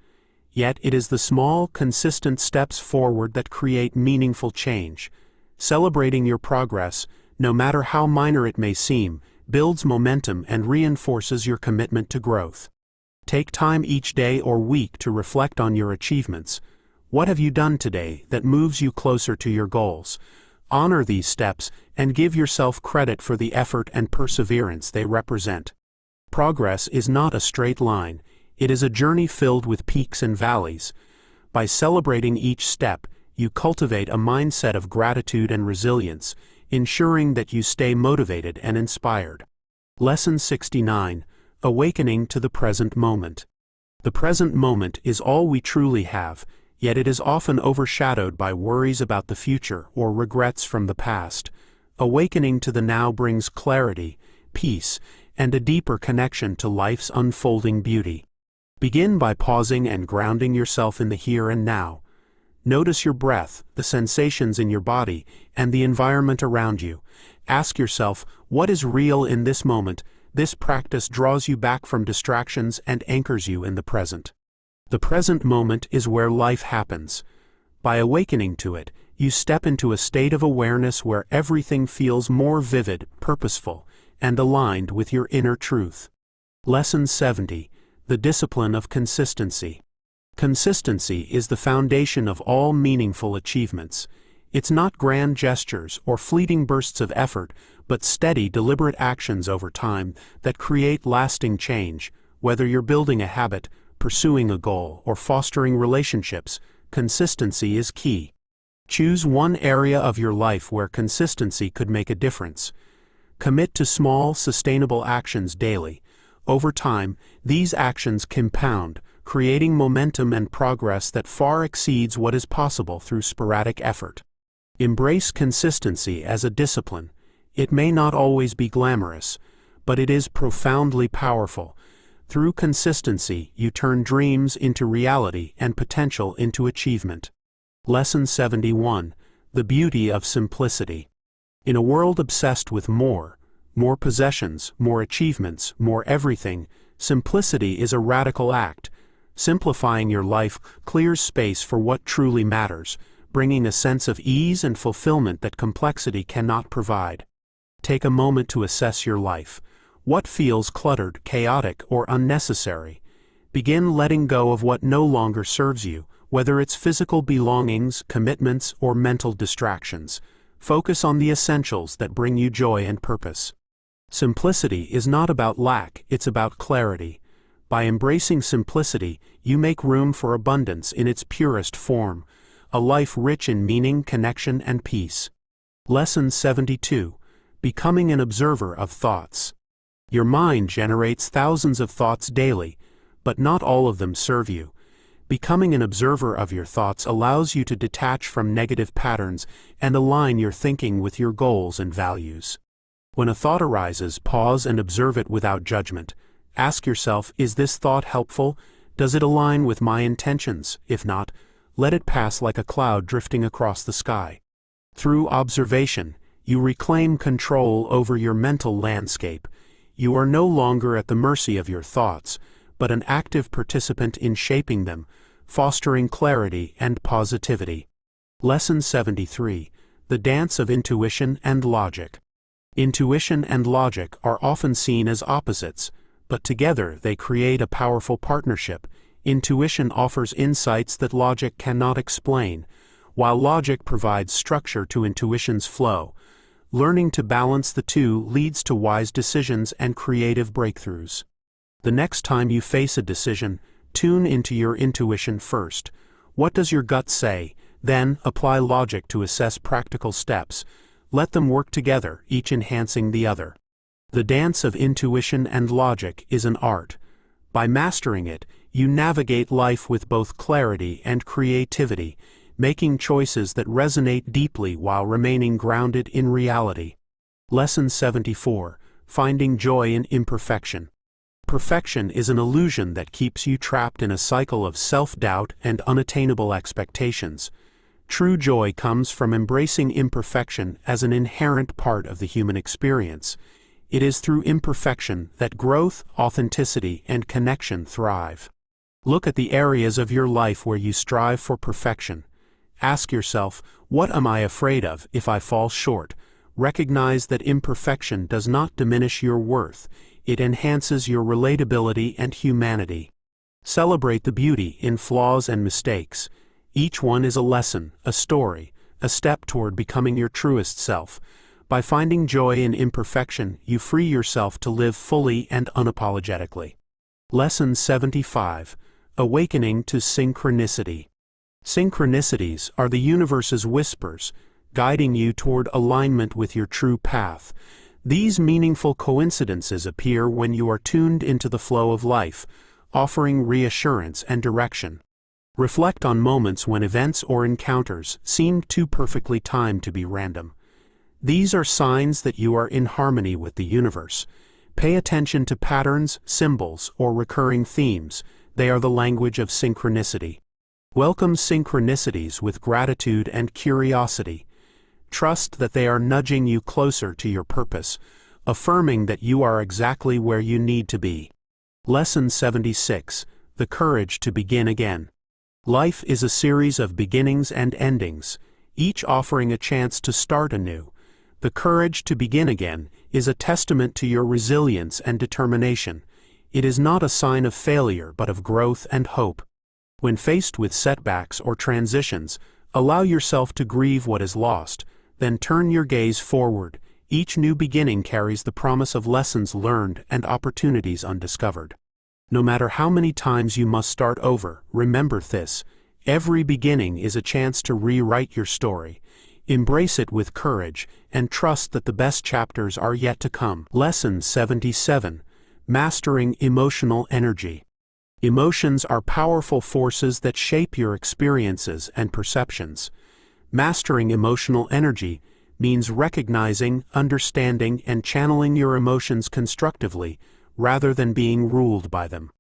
yet it is the small, consistent steps forward that create meaningful change. Celebrating your progress, no matter how minor it may seem, builds momentum and reinforces your commitment to growth. Take time each day or week to reflect on your achievements. What have you done today that moves you closer to your goals? Honor these steps and give yourself credit for the effort and perseverance they represent. Progress is not a straight line. It is a journey filled with peaks and valleys. By celebrating each step, you cultivate a mindset of gratitude and resilience, ensuring that you stay motivated and inspired. Lesson 69. Awakening to the present moment. The present moment is all we truly have, yet it is often overshadowed by worries about the future or regrets from the past. Awakening to the now brings clarity, peace, and a deeper connection to life's unfolding beauty. Begin by pausing and grounding yourself in the here and now. Notice your breath, the sensations in your body, and the environment around you. Ask yourself, what is real in this moment? This practice draws you back from distractions and anchors you in the present. The present moment is where life happens. By awakening to it, you step into a state of awareness where everything feels more vivid, purposeful, and aligned with your inner truth. Lesson 70. The discipline of consistency. Consistency is the foundation of all meaningful achievements. It's not grand gestures or fleeting bursts of effort, but steady, deliberate actions over time that create lasting change. Whether you're building a habit, pursuing a goal, or fostering relationships, consistency is key. Choose one area of your life where consistency could make a difference. Commit to small, sustainable actions daily. Over time, these actions compound, creating momentum and progress that far exceeds what is possible through sporadic effort. Embrace consistency as a discipline. It may not always be glamorous, but it is profoundly powerful. Through consistency, you turn dreams into reality and potential into achievement. Lesson 71. The beauty of simplicity. In a world obsessed with more possessions, more achievements, more everything, simplicity is a radical act. Simplifying your life clears space for what truly matters, bringing a sense of ease and fulfillment that complexity cannot provide. Take a moment to assess your life. What feels cluttered, chaotic, or unnecessary? Begin letting go of what no longer serves you, whether it's physical belongings, commitments, or mental distractions. Focus on the essentials that bring you joy and purpose. Simplicity is not about lack, it's about clarity. By embracing simplicity, you make room for abundance in its purest form, a life rich in meaning, connection, and peace. Lesson 72. Becoming an observer of thoughts. Your mind generates thousands of thoughts daily, but not all of them serve you. Becoming an observer of your thoughts allows you to detach from negative patterns and align your thinking with your goals and values. When a thought arises, pause and observe it without judgment. Ask yourself, is this thought helpful? Does it align with my intentions? If not, let it pass like a cloud drifting across the sky. Through observation, you reclaim control over your mental landscape. You are no longer at the mercy of your thoughts, but an active participant in shaping them, fostering clarity and positivity. Lesson 73. The dance of intuition and logic. Intuition and logic are often seen as opposites, but together they create a powerful partnership. Intuition offers insights that logic cannot explain, while logic provides structure to intuition's flow. Learning to balance the two leads to wise decisions and creative breakthroughs. The next time you face a decision, tune into your intuition first. What does your gut say? Then, apply logic to assess practical steps. Let them work together, each enhancing the other. The dance of intuition and logic is an art. By mastering it, you navigate life with both clarity and creativity, making choices that resonate deeply while remaining grounded in reality. Lesson 74. Finding joy in imperfection. Perfection is an illusion that keeps you trapped in a cycle of self-doubt and unattainable expectations. True joy comes from embracing imperfection as an inherent part of the human experience. It is through imperfection that growth, authenticity, and connection thrive. Look at the areas of your life where you strive for perfection. Ask yourself, what am I afraid of if I fall short? Recognize that imperfection does not diminish your worth. It enhances your relatability and humanity. Celebrate the beauty in flaws and mistakes. Each one is a lesson, a story, a step toward becoming your truest self. By finding joy in imperfection, you free yourself to live fully and unapologetically. Lesson 75. Awakening to synchronicity. Synchronicities are the universe's whispers, guiding you toward alignment with your true path. These meaningful coincidences appear when you are tuned into the flow of life, offering reassurance and direction. Reflect on moments when events or encounters seemed too perfectly timed to be random. These are signs that you are in harmony with the universe. Pay attention to patterns, symbols, or recurring themes. They are the language of synchronicity. Welcome synchronicities with gratitude and curiosity. Trust that they are nudging you closer to your purpose, affirming that you are exactly where you need to be. Lesson 76. The courage to begin again. Life is a series of beginnings and endings, each offering a chance to start anew. The courage to begin again is a testament to your resilience and determination. It is not a sign of failure but of growth and hope. When faced with setbacks or transitions, allow yourself to grieve what is lost, then turn your gaze forward. Each new beginning carries the promise of lessons learned and opportunities undiscovered. No matter how many times you must start over, remember this: every beginning is a chance to rewrite your story. Embrace it with courage, and trust that the best chapters are yet to come. Lesson 77. Mastering emotional energy. Emotions are powerful forces that shape your experiences and perceptions. Mastering emotional energy means recognizing, understanding, and channeling your emotions constructively, rather than being ruled by them.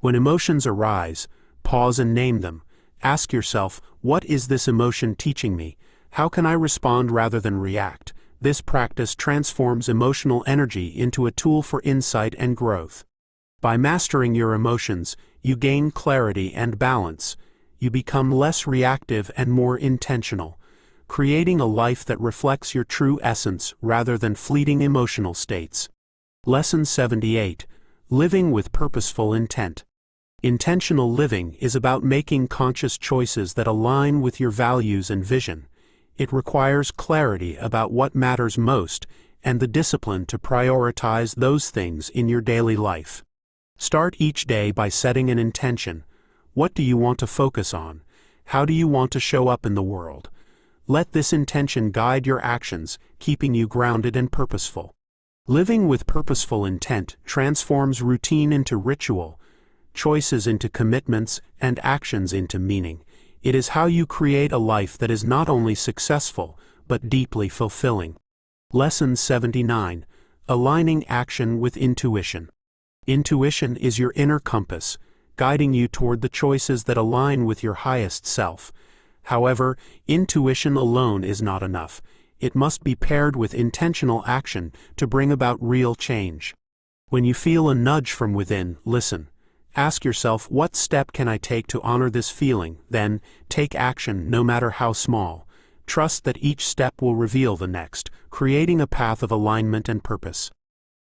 When emotions arise, pause and name them. Ask yourself, what is this emotion teaching me? How can I respond rather than react? This practice transforms emotional energy into a tool for insight and growth. By mastering your emotions, you gain clarity and balance. You become less reactive and more intentional, creating a life that reflects your true essence rather than fleeting emotional states. Lesson 78. Living with purposeful intent. Intentional living is about making conscious choices that align with your values and vision. It requires clarity about what matters most and the discipline to prioritize those things in your daily life. Start each day by setting an intention. What do you want to focus on? How do you want to show up in the world? Let this intention guide your actions, keeping you grounded and purposeful. Living with purposeful intent transforms routine into ritual, choices into commitments, and actions into meaning. It is how you create a life that is not only successful, but deeply fulfilling. Lesson 79. Aligning action with intuition. Intuition is your inner compass, guiding you toward the choices that align with your highest self. However, intuition alone is not enough. It must be paired with intentional action to bring about real change. When you feel a nudge from within, listen. Ask yourself, what step can I take to honor this feeling? Then, take action, no matter how small. Trust that each step will reveal the next, creating a path of alignment and purpose.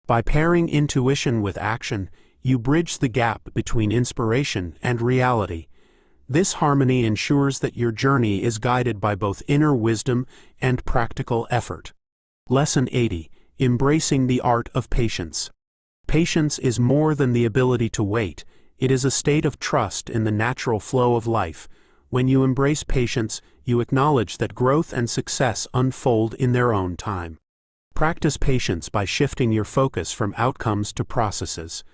By pairing intuition with action, you bridge the gap between inspiration and reality. This harmony ensures that your journey is guided by both inner wisdom and practical effort. Lesson 80. Embracing the art of patience. Patience is more than the ability to wait. It is a state of trust in the natural flow of life. When you embrace patience, you acknowledge that growth and success unfold in their own time. Practice patience by shifting your focus from outcomes to processes.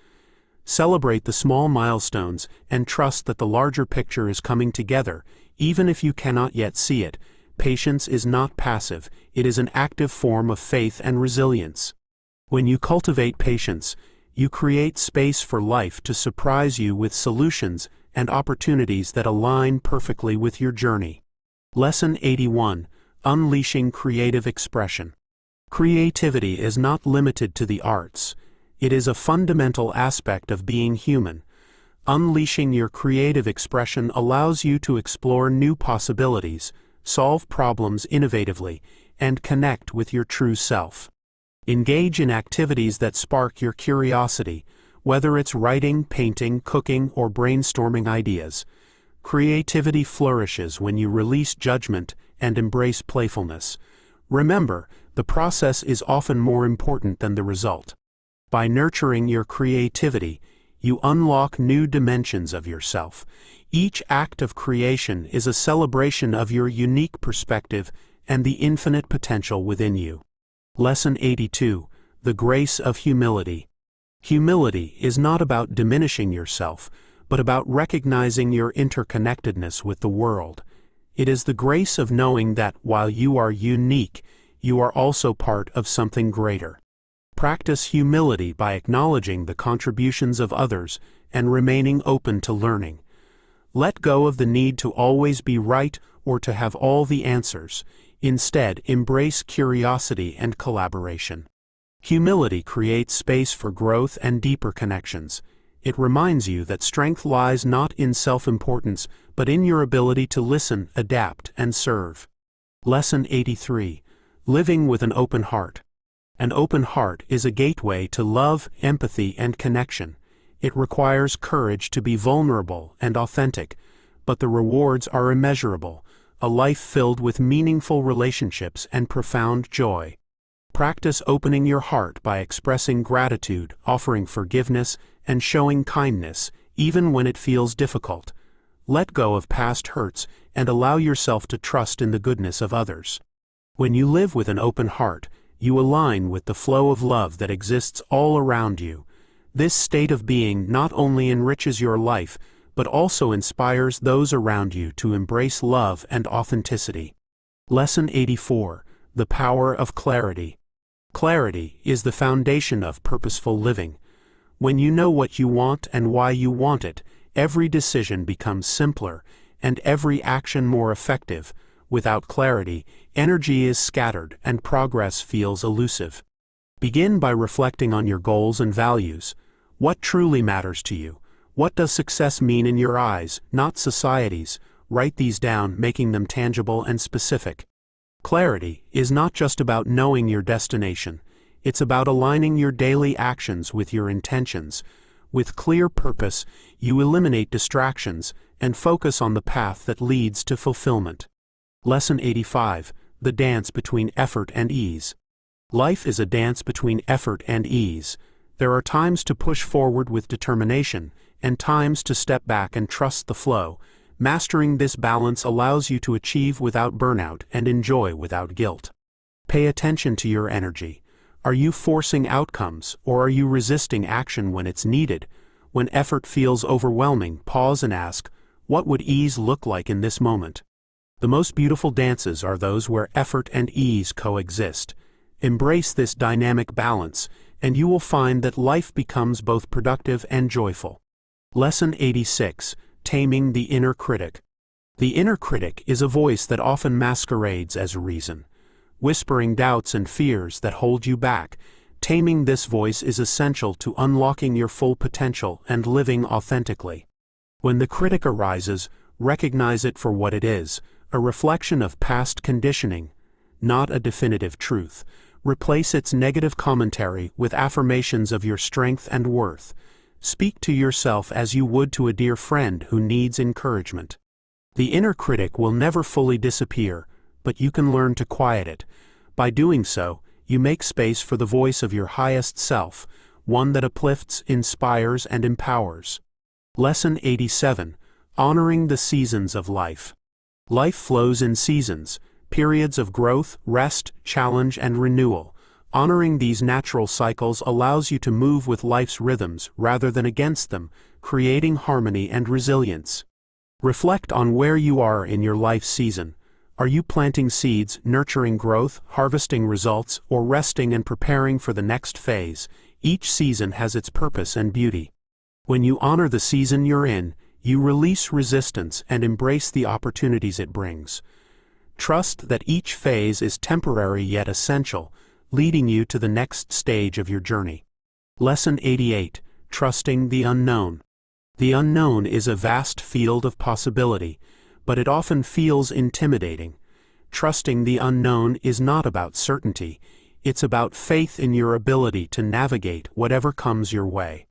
Celebrate the small milestones and trust that the larger picture is coming together, even if you cannot yet see it. Patience is not passive, it is an active form of faith and resilience. When you cultivate patience, you create space for life to surprise you with solutions and opportunities that align perfectly with your journey. Lesson 81. Unleashing creative expression. Creativity is not limited to the arts. It is a fundamental aspect of being human. Unleashing your creative expression allows you to explore new possibilities, solve problems innovatively, and connect with your true self. Engage in activities that spark your curiosity, whether it's writing, painting, cooking, or brainstorming ideas. Creativity flourishes when you release judgment and embrace playfulness. Remember, the process is often more important than the result. By nurturing your creativity, you unlock new dimensions of yourself. Each act of creation is a celebration of your unique perspective and the infinite potential within you. Lesson 82. The grace of humility. Humility is not about diminishing yourself, but about recognizing your interconnectedness with the world. It is the grace of knowing that while you are unique, you are also part of something greater. Practice humility by acknowledging the contributions of others and remaining open to learning. Let go of the need to always be right or to have all the answers. Instead, embrace curiosity and collaboration. Humility creates space for growth and deeper connections. It reminds you that strength lies not in self-importance, but in your ability to listen, adapt, and serve. Lesson 83. Living with an open heart. An open heart is a gateway to love, empathy, and connection. It requires courage to be vulnerable and authentic, but the rewards are immeasurable, a life filled with meaningful relationships and profound joy. Practice opening your heart by expressing gratitude, offering forgiveness, and showing kindness, even when it feels difficult. Let go of past hurts and allow yourself to trust in the goodness of others. When you live with an open heart, you align with the flow of love that exists all around you. This state of being not only enriches your life, but also inspires those around you to embrace love and authenticity. Lesson 84. The power of clarity. Clarity is the foundation of purposeful living. When you know what you want and why you want it, every decision becomes simpler, and every action more effective. Without clarity, energy is scattered and progress feels elusive. Begin by reflecting on your goals and values. What truly matters to you? What does success mean in your eyes, not society's? Write these down, making them tangible and specific. Clarity is not just about knowing your destination. It's about aligning your daily actions with your intentions. With clear purpose, you eliminate distractions and focus on the path that leads to fulfillment. Lesson 85. The dance between effort and ease. Life is a dance between effort and ease. There are times to push forward with determination, and times to step back and trust the flow. Mastering this balance allows you to achieve without burnout and enjoy without guilt. Pay attention to your energy. Are you forcing outcomes, or are you resisting action when it's needed? When effort feels overwhelming, pause and ask, what would ease look like in this moment? The most beautiful dances are those where effort and ease coexist. Embrace this dynamic balance, and you will find that life becomes both productive and joyful. Lesson 86. Taming the Inner Critic. The inner critic is a voice that often masquerades as reason, whispering doubts and fears that hold you back. Taming this voice is essential to unlocking your full potential and living authentically. When the critic arises, recognize it for what it is, a reflection of past conditioning, not a definitive truth. Replace its negative commentary with affirmations of your strength and worth. Speak to yourself as you would to a dear friend who needs encouragement. The inner critic will never fully disappear, but you can learn to quiet it. By doing so, you make space for the voice of your highest self, one that uplifts, inspires, and empowers. Lesson 87. Honoring the Seasons of Life. Life flows in seasons, periods of growth, rest, challenge, and renewal. Honoring these natural cycles allows you to move with life's rhythms rather than against them, creating harmony and resilience. Reflect on where you are in your life season. Are you planting seeds, nurturing growth, harvesting results, or resting and preparing for the next phase? Each season has its purpose and beauty. When you honor the season you're in, you release resistance and embrace the opportunities it brings. Trust that each phase is temporary yet essential, leading you to the next stage of your journey. Lesson 88. Trusting the Unknown. The unknown is a vast field of possibility, but it often feels intimidating. Trusting the unknown is not about certainty, it's about faith in your ability to navigate whatever comes your way.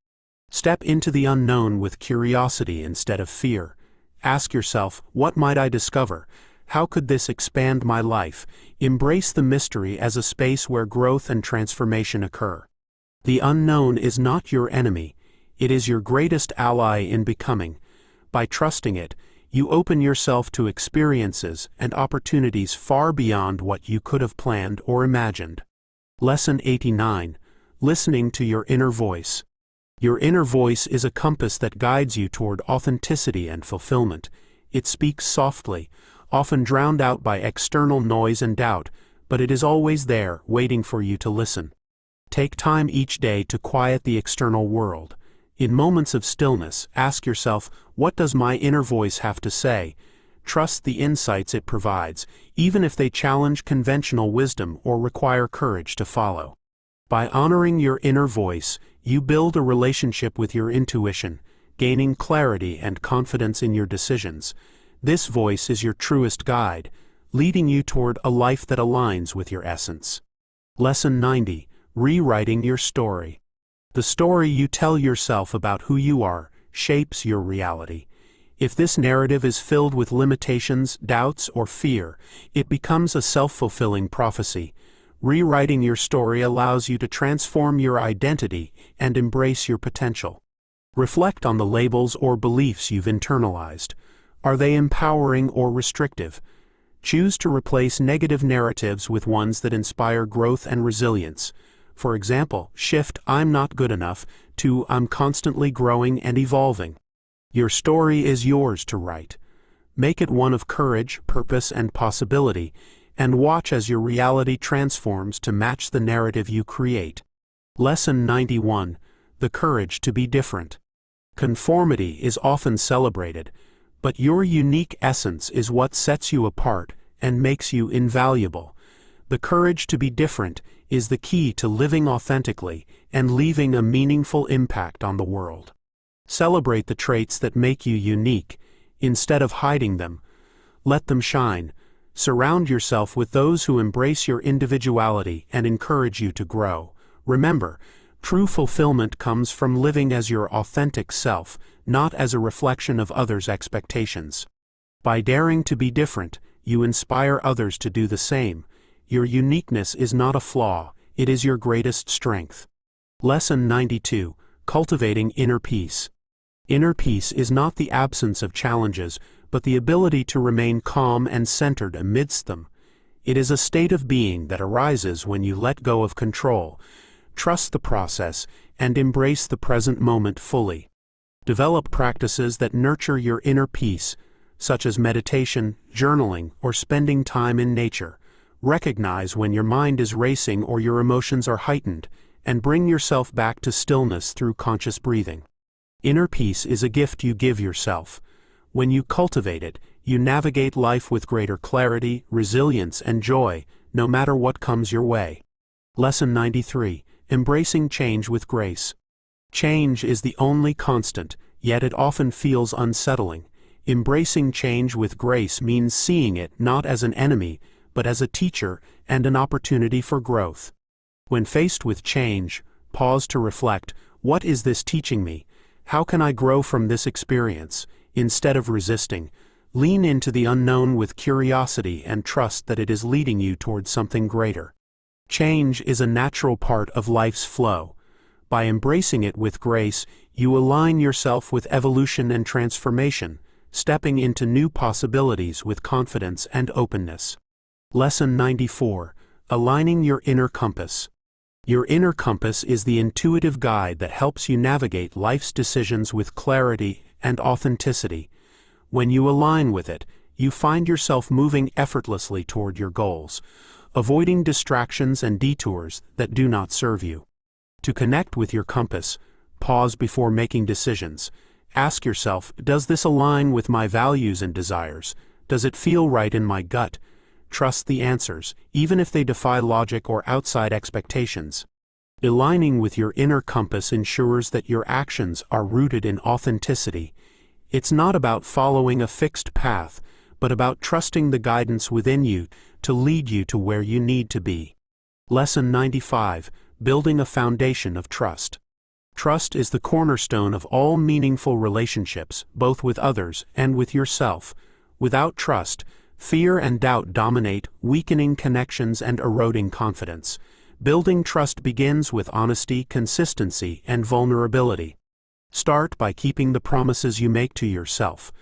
Step into the unknown with curiosity instead of fear. Ask yourself, what might I discover? How could this expand my life? Embrace the mystery as a space where growth and transformation occur. The unknown is not your enemy, it is your greatest ally in becoming. By trusting it, you open yourself to experiences and opportunities far beyond what you could have planned or imagined. Lesson 89. Listening to your inner voice. Your inner voice is a compass that guides you toward authenticity and fulfillment. It speaks softly, often drowned out by external noise and doubt, but it is always there, waiting for you to listen. Take time each day to quiet the external world. In moments of stillness, ask yourself, what does my inner voice have to say? Trust the insights it provides, even if they challenge conventional wisdom or require courage to follow. By honoring your inner voice, you build a relationship with your intuition, gaining clarity and confidence in your decisions. This voice is your truest guide, leading you toward a life that aligns with your essence. Lesson 90. Rewriting your story. The story you tell yourself about who you are shapes your reality. If this narrative is filled with limitations, doubts, or fear, it becomes a self-fulfilling prophecy. Rewriting your story allows you to transform your identity and embrace your potential. Reflect on the labels or beliefs you've internalized. Are they empowering or restrictive? Choose to replace negative narratives with ones that inspire growth and resilience. For example, shift "I'm not good enough" to "I'm constantly growing and evolving." Your story is yours to write. Make it one of courage, purpose, and possibility, and watch as your reality transforms to match the narrative you create. Lesson 91. The courage to be different. Conformity is often celebrated, but your unique essence is what sets you apart and makes you invaluable. The courage to be different is the key to living authentically and leaving a meaningful impact on the world. Celebrate the traits that make you unique. Instead of hiding them, let them shine. Surround yourself with those who embrace your individuality and encourage you to grow. Remember, true fulfillment comes from living as your authentic self, not as a reflection of others' expectations. By daring to be different, you inspire others to do the same. Your uniqueness is not a flaw, it is your greatest strength. Lesson 92. Cultivating inner peace. Inner peace is not the absence of challenges, but the ability to remain calm and centered amidst them. It is a state of being that arises when you let go of control, trust the process, and embrace the present moment fully. Develop practices that nurture your inner peace, such as meditation, journaling, or spending time in nature. Recognize when your mind is racing or your emotions are heightened, and bring yourself back to stillness through conscious breathing. Inner peace is a gift you give yourself. When you cultivate it, you navigate life with greater clarity, resilience, and joy, no matter what comes your way. Lesson 93. Embracing change with grace. Change is the only constant, yet it often feels unsettling. Embracing change with grace means seeing it not as an enemy, but as a teacher and an opportunity for growth. When faced with change, pause to reflect, what is this teaching me? How can I grow from this experience? Instead of resisting, lean into the unknown with curiosity and trust that it is leading you towards something greater. Change is a natural part of life's flow. By embracing it with grace, you align yourself with evolution and transformation, stepping into new possibilities with confidence and openness. Lesson 94. Aligning your inner compass. Your inner compass is the intuitive guide that helps you navigate life's decisions with clarity and authenticity. When you align with it, you find yourself moving effortlessly toward your goals, avoiding distractions and detours that do not serve you. To connect with your compass, pause before making decisions. Ask yourself, does this align with my values and desires? Does it feel right in my gut? Trust the answers, even if they defy logic or outside expectations. Aligning with your inner compass ensures that your actions are rooted in authenticity. It's not about following a fixed path, but about trusting the guidance within you to lead you to where you need to be. Lesson 95. Building a foundation of trust. Trust is the cornerstone of all meaningful relationships, both with others and with yourself. Without trust, fear and doubt dominate, weakening connections and eroding confidence. Building trust begins with honesty, consistency, and vulnerability. Start by keeping the promises you make to yourself.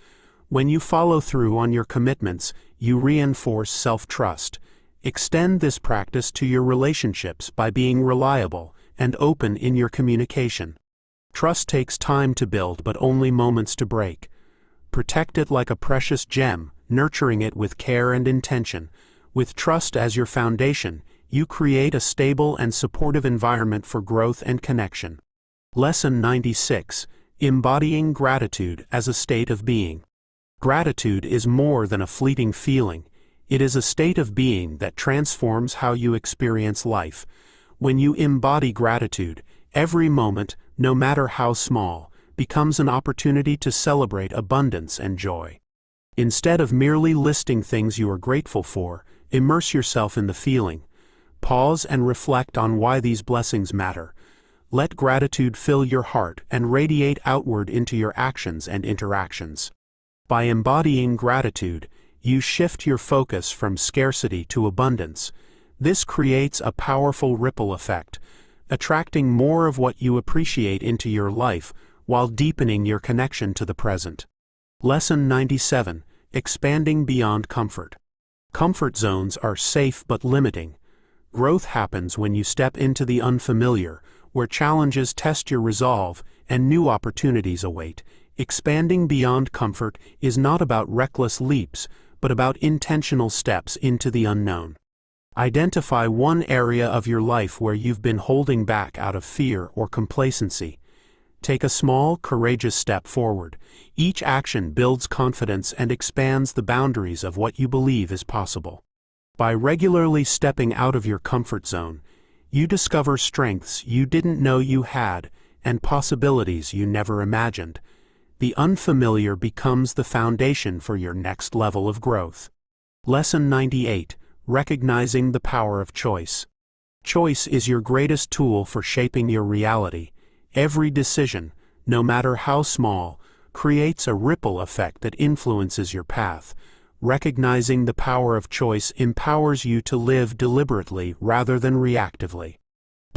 When you follow through on your commitments, you reinforce self-trust. Extend this practice to your relationships by being reliable and open in your communication. Trust takes time to build but only moments to break. Protect it like a precious gem, nurturing it with care and intention. With trust as your foundation, you create a stable and supportive environment for growth and connection. Lesson 96. Embodying gratitude as a state of being. Gratitude is more than a fleeting feeling. It is a state of being that transforms how you experience life. When you embody gratitude, every moment, no matter how small, becomes an opportunity to celebrate abundance and joy. Instead of merely listing things you are grateful for, immerse yourself in the feeling. Pause and reflect on why these blessings matter. Let gratitude fill your heart and radiate outward into your actions and interactions. By embodying gratitude, you shift your focus from scarcity to abundance. This creates a powerful ripple effect, attracting more of what you appreciate into your life while deepening your connection to the present. Lesson 97. Expanding beyond comfort. Comfort zones are safe but limiting. Growth happens when you step into the unfamiliar, where challenges test your resolve and new opportunities await. Expanding beyond comfort is not about reckless leaps, but about intentional steps into the unknown. Identify one area of your life where you've been holding back out of fear or complacency. Take a small, courageous step forward. Each action builds confidence and expands the boundaries of what you believe is possible. By regularly stepping out of your comfort zone, you discover strengths you didn't know you had and possibilities you never imagined. The unfamiliar becomes the foundation for your next level of growth. Lesson 98. Recognizing the power of choice. Choice is your greatest tool for shaping your reality. Every decision, no matter how small, creates a ripple effect that influences your path. Recognizing the power of choice empowers you to live deliberately rather than reactively.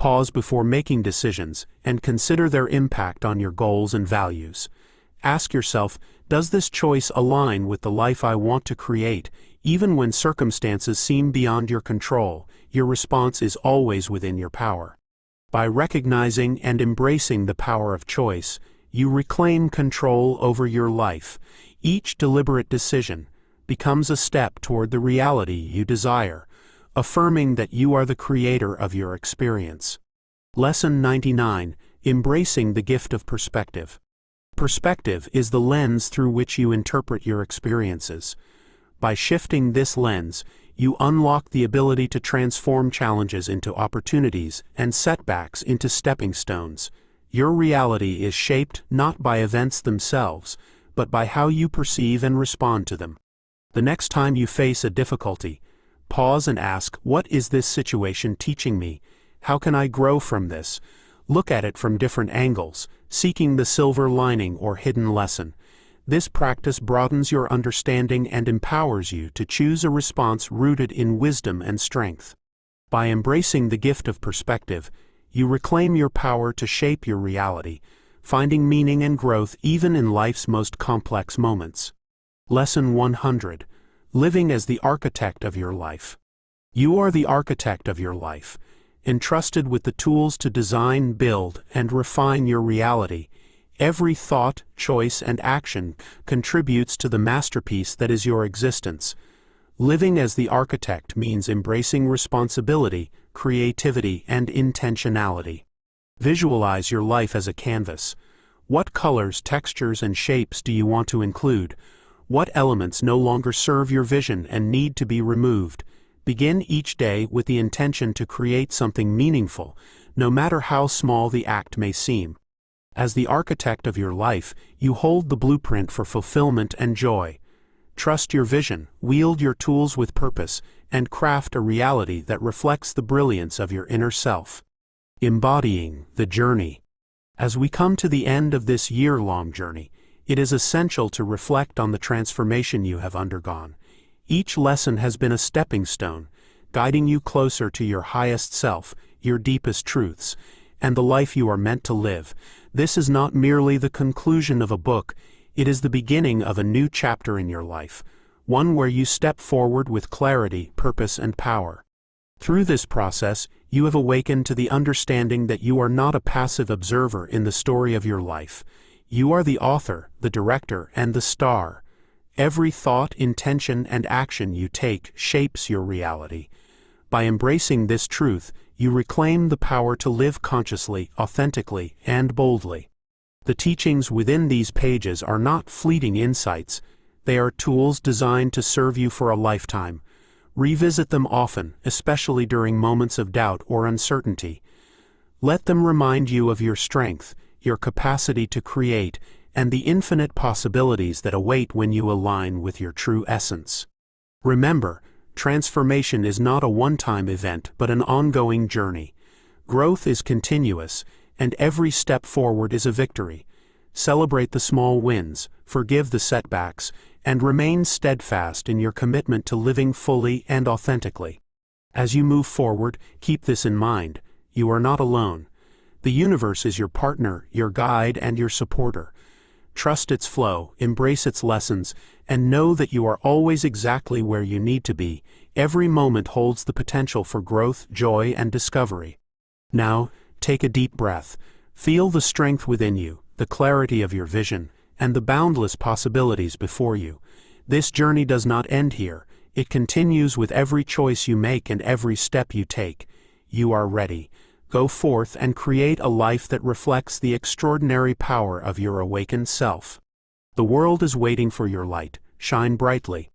Pause before making decisions and consider their impact on your goals and values. Ask yourself, does this choice align with the life I want to create, even when circumstances seem beyond your control? Your response is always within your power. By recognizing and embracing the power of choice, you reclaim control over your life. Each deliberate decision becomes a step toward the reality you desire, affirming that you are the creator of your experience. Lesson 99: Embracing the gift of perspective. Perspective is the lens through which you interpret your experiences. By shifting this lens, you unlock the ability to transform challenges into opportunities and setbacks into stepping stones. Your reality is shaped not by events themselves, but by how you perceive and respond to them. The next time you face a difficulty, pause and ask, what is this situation teaching me? How can I grow from this? Look at it from different angles, seeking the silver lining or hidden lesson. This practice broadens your understanding and empowers you to choose a response rooted in wisdom and strength. By embracing the gift of perspective, you reclaim your power to shape your reality, finding meaning and growth even in life's most complex moments. Lesson 100: Living as the architect of your life. You are the architect of your life, entrusted with the tools to design, build, and refine your reality. Every thought, choice, and action contributes to the masterpiece that is your existence. Living as the architect means embracing responsibility, creativity, and intentionality. Visualize your life as a canvas. What colors, textures, and shapes do you want to include? What elements no longer serve your vision and need to be removed? Begin each day with the intention to create something meaningful, no matter how small the act may seem. As the architect of your life, you hold the blueprint for fulfillment and joy. Trust your vision, wield your tools with purpose, and craft a reality that reflects the brilliance of your inner self. Embodying the journey. As we come to the end of this year-long journey, it is essential to reflect on the transformation you have undergone. Each lesson has been a stepping stone, guiding you closer to your highest self, your deepest truths, and the life you are meant to live. This is not merely the conclusion of a book, it is the beginning of a new chapter in your life, one where you step forward with clarity, purpose, and power. Through this process, you have awakened to the understanding that you are not a passive observer in the story of your life. You are the author, the director, and the star. Every thought, intention, and action you take shapes your reality. By embracing this truth, you reclaim the power to live consciously, authentically, and boldly. The teachings within these pages are not fleeting insights. They are tools designed to serve you for a lifetime. Revisit them often, especially during moments of doubt or uncertainty. Let them remind you of your strength, your capacity to create, and the infinite possibilities that await when you align with your true essence. Remember, transformation is not a one-time event but an ongoing journey. Growth is continuous, and every step forward is a victory. Celebrate the small wins, forgive the setbacks, and remain steadfast in your commitment to living fully and authentically. As you move forward, keep this in mind: you are not alone. The universe is your partner, your guide, and your supporter. Trust its flow, embrace its lessons, and know that you are always exactly where you need to be. Every moment holds the potential for growth, joy, and discovery. Now, take a deep breath. Feel the strength within you, the clarity of your vision, and the boundless possibilities before you. This journey does not end here. It continues with every choice you make and every step you take. You are ready. Go forth and create a life that reflects the extraordinary power of your awakened self. The world is waiting for your light. Shine brightly.